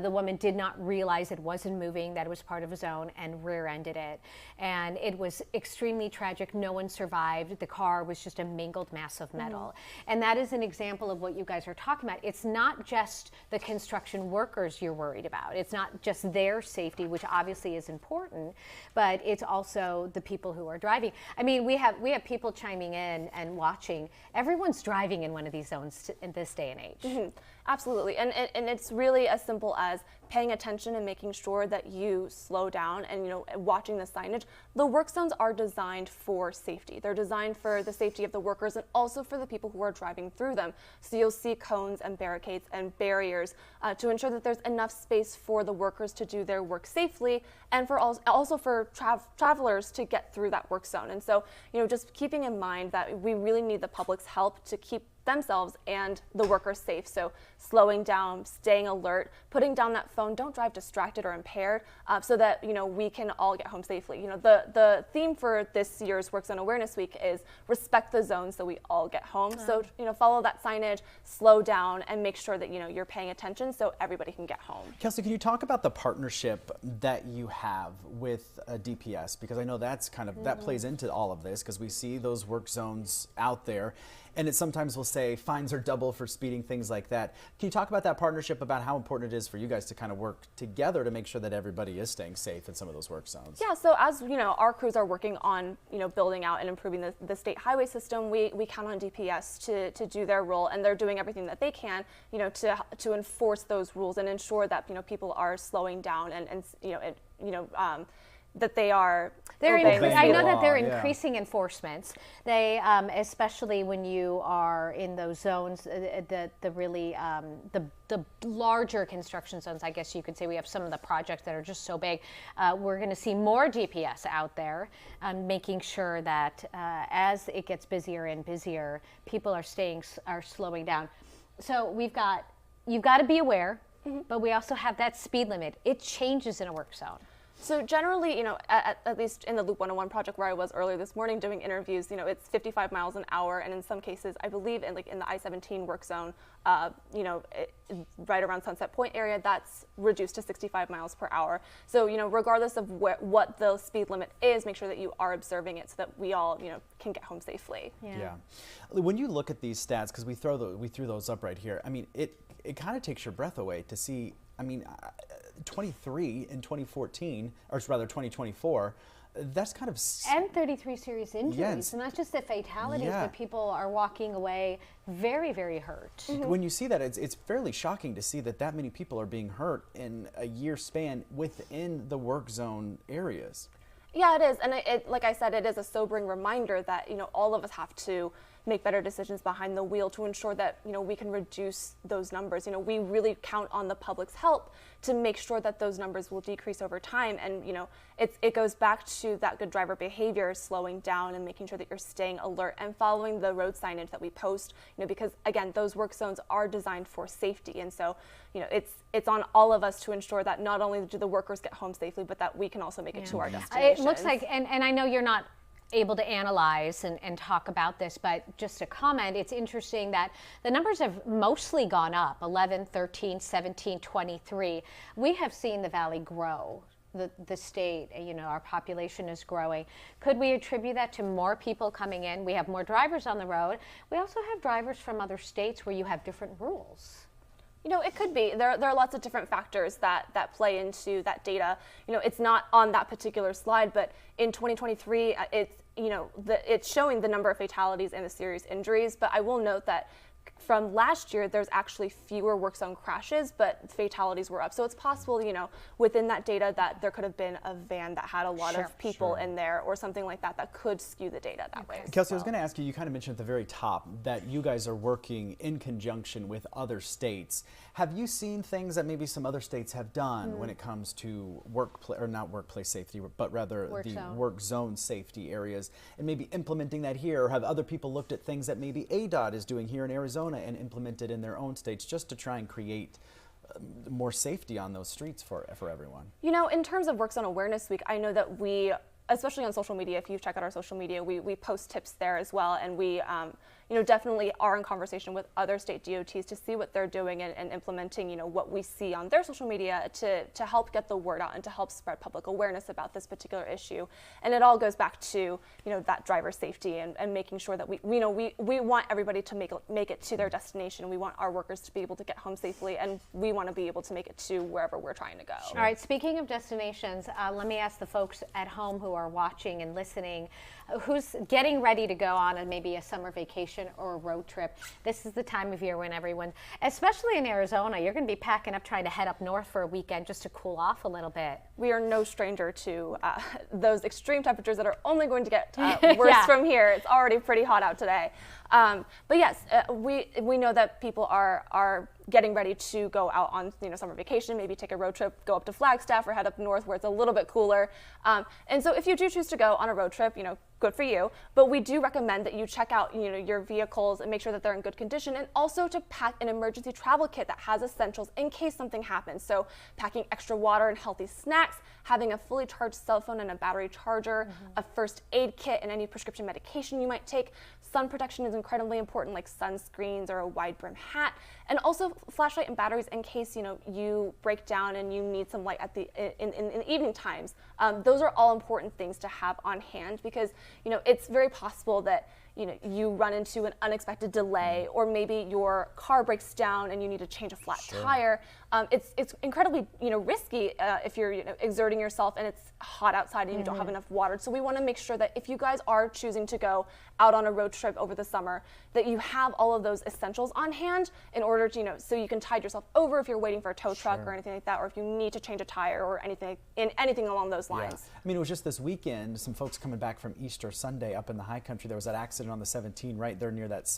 S17: The woman did not realize it wasn't moving, that it was part of a zone, and rear-ended it. And it was extremely tragic. No one survived. The car was just a mangled mass of metal. And that is an example of what you guys are talking about. It's not just the construction workers you're worried about. It's not just their safety, which obviously is important, but it's also the people who are driving. I mean, we have people chiming in and watching. Everyone's driving in one of these zones in this day and age.
S20: Absolutely, and it's really as simple as paying attention and making sure that you slow down and watching the signage. The work zones are designed for safety. They're designed for the safety of the workers and also for the people who are driving through them. So you'll see cones and barricades and barriers to ensure that there's enough space for the workers to do their work safely, and for also for travelers to get through that work zone. And so just keeping in mind that we really need the public's help to keep themselves and the workers safe. So slowing down, staying alert, putting down that phone, don't drive distracted or impaired, so that we can all get home safely. The theme for this year's Work Zone Awareness Week is respect the zone so we all get home. So follow that signage, slow down, and make sure that you're paying attention so everybody can get home.
S19: Kelsey, can you talk about the partnership that you have with DPS? Because I know that's kind of that plays into all of this, because we see those work zones out there. And it sometimes will say fines are double for speeding, things like that. Can you talk about that partnership, about how important it is for you guys to kind of work together to make sure that everybody is staying safe in some of those work zones?
S20: Yeah, so as our crews are working on building out and improving the state highway system, we count on DPS to do their role, and they're doing everything that they can to enforce those rules and ensure that people are slowing down and that they are.
S17: I know that they're increasing enforcements. They, especially when you are in those zones, the larger construction zones, I guess you could say. We have some of the projects that are just so big. We're going to see more DPS out there, making sure that as it gets busier and busier, people are slowing down. So you've got to be aware, but we also have that speed limit. It changes in a work zone.
S20: So generally, at least in the Loop 101 project where I was earlier this morning doing interviews, it's 55 miles an hour, and in some cases, I believe in the I-17 work zone, right around Sunset Point area, that's reduced to 65 miles per hour. So regardless of what the speed limit is, make sure that you are observing it so that we all can get home safely.
S19: Yeah. When you look at these stats, because we threw those up right here, I mean, it kind of takes your breath away to see. I mean, 23 in 2014, or rather 2024. That's kind of...
S17: And 33 serious injuries.
S19: Yes.
S17: And not just the fatalities,
S19: Yeah.
S17: but people are walking away very, very hurt.
S19: When you see that, it's fairly shocking to see that many people are being hurt in a year span within the work zone areas.
S20: Yeah, it is, and like I said, it is a sobering reminder that all of us have to make better decisions behind the wheel to ensure that we can reduce those numbers. We really count on the public's help to make sure that those numbers will decrease over time. And it goes back to that good driver behavior, slowing down and making sure that you're staying alert and following the road signage that we post. Because again, those work zones are designed for safety, and so it's on all of us to ensure that not only do the workers get home safely, but that we can also make it to our destination.
S17: It looks like, and I know you're not able to analyze and talk about this, but just a comment, it's interesting that the numbers have mostly gone up, 11, 13, 17, 23. We have seen the valley grow, the state, our population is growing. Could we attribute that to more people coming in? We have more drivers on the road. We also have drivers from other states where you have different rules.
S20: It could be. There are lots of different factors that play into that data. It's not on that particular slide, but in 2023, it's showing the number of fatalities and the serious injuries. But I will note that from last year, there's actually fewer work zone crashes, but fatalities were up. So it's possible, within that data that there could have been a van that had a lot of people in there or something like that could skew the data that way.
S19: Kelsey, I was going to ask you, you kind of mentioned at the very top that you guys are working in conjunction with other states. Have you seen things that maybe some other states have done when it comes to not workplace safety, but rather work zone safety areas, and maybe implementing that here? Or have other people looked at things that maybe ADOT is doing here in Arizona and implemented in their own states just to try and create more safety on those streets for everyone?
S20: In terms of Work Zone Awareness Week, I know that we, especially on social media, if you check out our social media, we post tips there as well, and we definitely are in conversation with other state DOTs to see what they're doing and implementing, what we see on their social media to help get the word out and to help spread public awareness about this particular issue. And it all goes back to, that driver safety and making sure that we want everybody to make it to their destination. We want our workers to be able to get home safely, and we want to be able to make it to wherever we're trying to go.
S17: All right, speaking of destinations, let me ask the folks at home who are watching and listening, who's getting ready to go on maybe a summer vacation or a road trip. This is the time of year when everyone, especially in Arizona, you're going to be packing up trying to head up north for a weekend just to cool off a little bit.
S20: We are no stranger to those extreme temperatures that are only going to get worse from here. It's already pretty hot out today. But yes, we know that people are getting ready to go out on summer vacation, maybe take a road trip, go up to Flagstaff or head up north where it's a little bit cooler. And so if you do choose to go on a road trip, good for you. But we do recommend that you check out your vehicles and make sure that they're in good condition, and also to pack an emergency travel kit that has essentials in case something happens. So packing extra water and healthy snacks, having a fully charged cell phone and a battery charger, a first aid kit and any prescription medication you might take. Sun protection is incredibly important, like sunscreens or a wide brim hat, and also flashlight and batteries in case you break down and you need some light at in the evening times. Those are all important things to have on hand, because it's very possible that you run into an unexpected delay, or maybe your car breaks down and you need to change a flat tire. It's incredibly risky if you're exerting yourself and it's hot outside and you don't have enough water. So we want to make sure that if you guys are choosing to go out on a road trip over the summer, that you have all of those essentials on hand in order to so you can tide yourself over if you're waiting for a tow truck or anything like that, or if you need to change a tire or anything along those lines.
S19: I mean, it was just this weekend, some folks coming back from Easter Sunday up in the high country. There was that accident on the 17 right there near that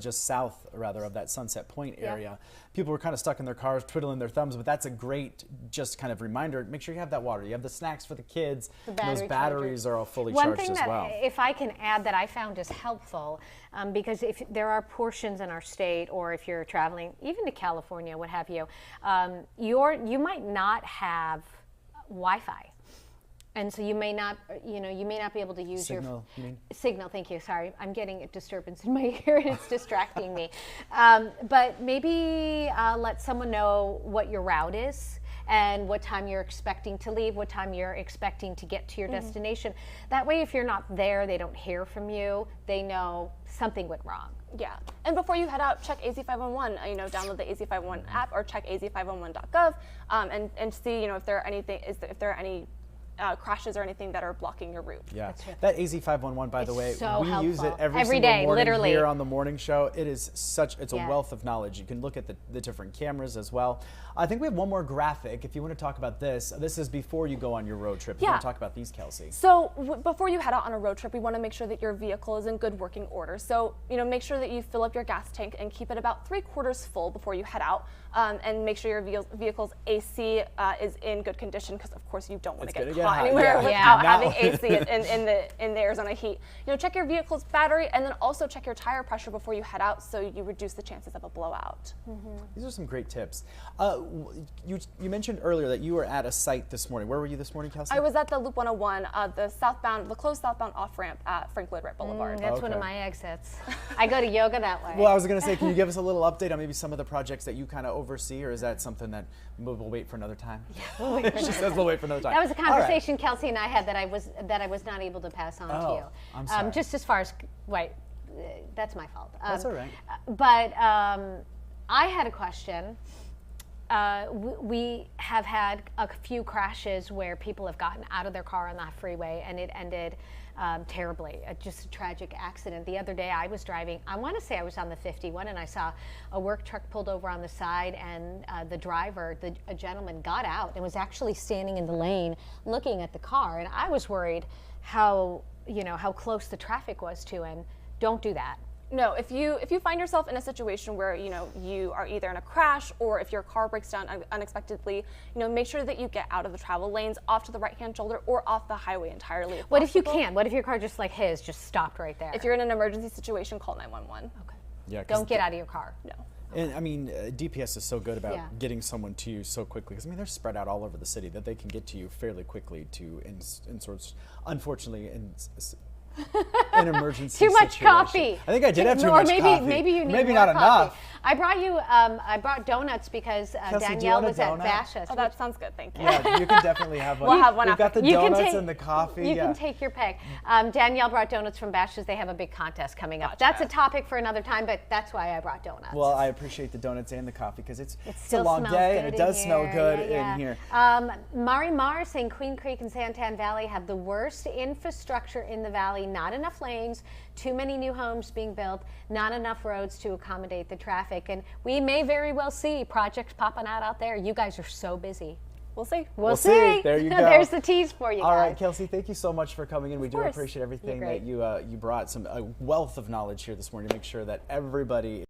S19: just south rather of that Sunset Point area. People were kind of stuck in their cars, twiddling their thumbs, but that's a great just kind of reminder. Make sure you have that water. You have the snacks for the kids. Those batteries are all fully charged as well.
S17: One thing that, if I can add, that I found is helpful, because if there are portions in our state, or if you're traveling even to California, what have you, you might not have Wi-Fi. And so you may not be able to use
S19: Signal, you mean?
S17: Signal. Thank you. Sorry, I'm getting a disturbance in my ear and it's distracting me. But maybe let someone know what your route is, and what time you're expecting to leave, what time you're expecting to get to your destination. That way, if you're not there, they don't hear from you, they know something went wrong.
S20: Yeah, and before you head out, check AZ511. Download the AZ511 app or check az511.gov and see, if there are any crashes or anything that are blocking your route.
S19: Yeah, that AZ511, by the way,
S17: so
S19: we use it
S17: helpful.
S19: every
S17: day,
S19: single morning
S17: literally.
S19: here on the morning show. It is it's a wealth of knowledge. You can look at the different cameras as well. I think we have one more graphic. If you want to talk about this is before you go on your road trip. You want to talk about these, Kelsey.
S20: So before you head out on a road trip, we want to make sure that your vehicle is in good working order. So, make sure that you fill up your gas tank and keep it about 3/4 full before you head out. And make sure your vehicle's AC is in good condition, because of course you don't want to get caught anywhere without having AC in the Arizona heat. Check your vehicle's battery, and then also check your tire pressure before you head out, so you reduce the chances of a blowout.
S19: These are some great tips. You mentioned earlier that you were at a site this morning. Where were you this morning, Kelsey?
S20: I was at the Loop 101, the closed southbound off ramp at Frank Lloyd Wright Boulevard.
S17: That's one of my exits. I go to yoga that way.
S19: Well, I was going to say, can you give us a little update on maybe some of the projects that you kind of oversee, or is that something that we'll wait for another time?
S17: We'll wait for
S19: She says we'll wait for another time.
S17: That was a conversation Kelsey and I had that I was not able to pass on to you.
S19: I'm sorry.
S17: Just as far as that's my fault.
S19: That's all right.
S17: But I had a question. We have had a few crashes where people have gotten out of their car on the freeway and it ended terribly, just a tragic accident. The other day I was driving, I want to say I was on the 51, and I saw a work truck pulled over on the side, and the driver, a gentleman, got out and was actually standing in the lane looking at the car, and I was worried how close the traffic was to him. Don't do that.
S20: No, if you find yourself in a situation where you are either in a crash, or if your car breaks down unexpectedly, make sure that you get out of the travel lanes, off to the right-hand shoulder, or off the highway entirely.
S17: What if you can? What if your car just like his just stopped right there?
S20: If you're in an emergency situation, call 911.
S17: Okay.
S19: Yeah.
S17: Don't get out of your car.
S20: No.
S19: And I mean, DPS is so good about getting someone to you so quickly, because they're spread out all over the city, that they can get to you fairly quickly in sorts, unfortunately, in an emergency
S17: Too much
S19: situation.
S17: coffee.
S19: I think I did have too much coffee.
S17: Maybe you need
S19: maybe
S17: more
S19: not
S17: coffee.
S19: enough.
S17: I brought donuts because
S19: Kelsey,
S17: Danielle was at Bashas.
S20: Oh, that sounds good. Thank you.
S19: Yeah, you can definitely have one.
S20: We'll have one
S19: We've got the
S17: You can
S19: donuts
S17: take-
S19: and the coffee.
S17: You can take your pick. Danielle brought donuts from Bashas. They have a big contest coming up. That's a topic for another time, but that's why I brought donuts.
S19: Well, I appreciate the donuts and the coffee, because it's a
S17: still
S19: long
S17: smells
S19: day and
S17: good
S19: it does
S17: in
S19: smell
S17: here.
S19: good
S17: Yeah,
S19: in here.
S17: Mari Mar saying Queen Creek and Santan Valley have the worst infrastructure in the valley. Not enough lanes, too many new homes being built, not enough roads to accommodate the traffic. And we may very well see projects popping out there. You guys are so busy.
S20: We'll see.
S17: We'll see.
S19: There you go.
S17: There's the tease for you guys.
S19: All right, Kelsey, thank you so much for coming in. We do
S17: course.
S19: appreciate everything
S17: You're
S19: that you brought, a wealth of knowledge here this morning to make sure that everybody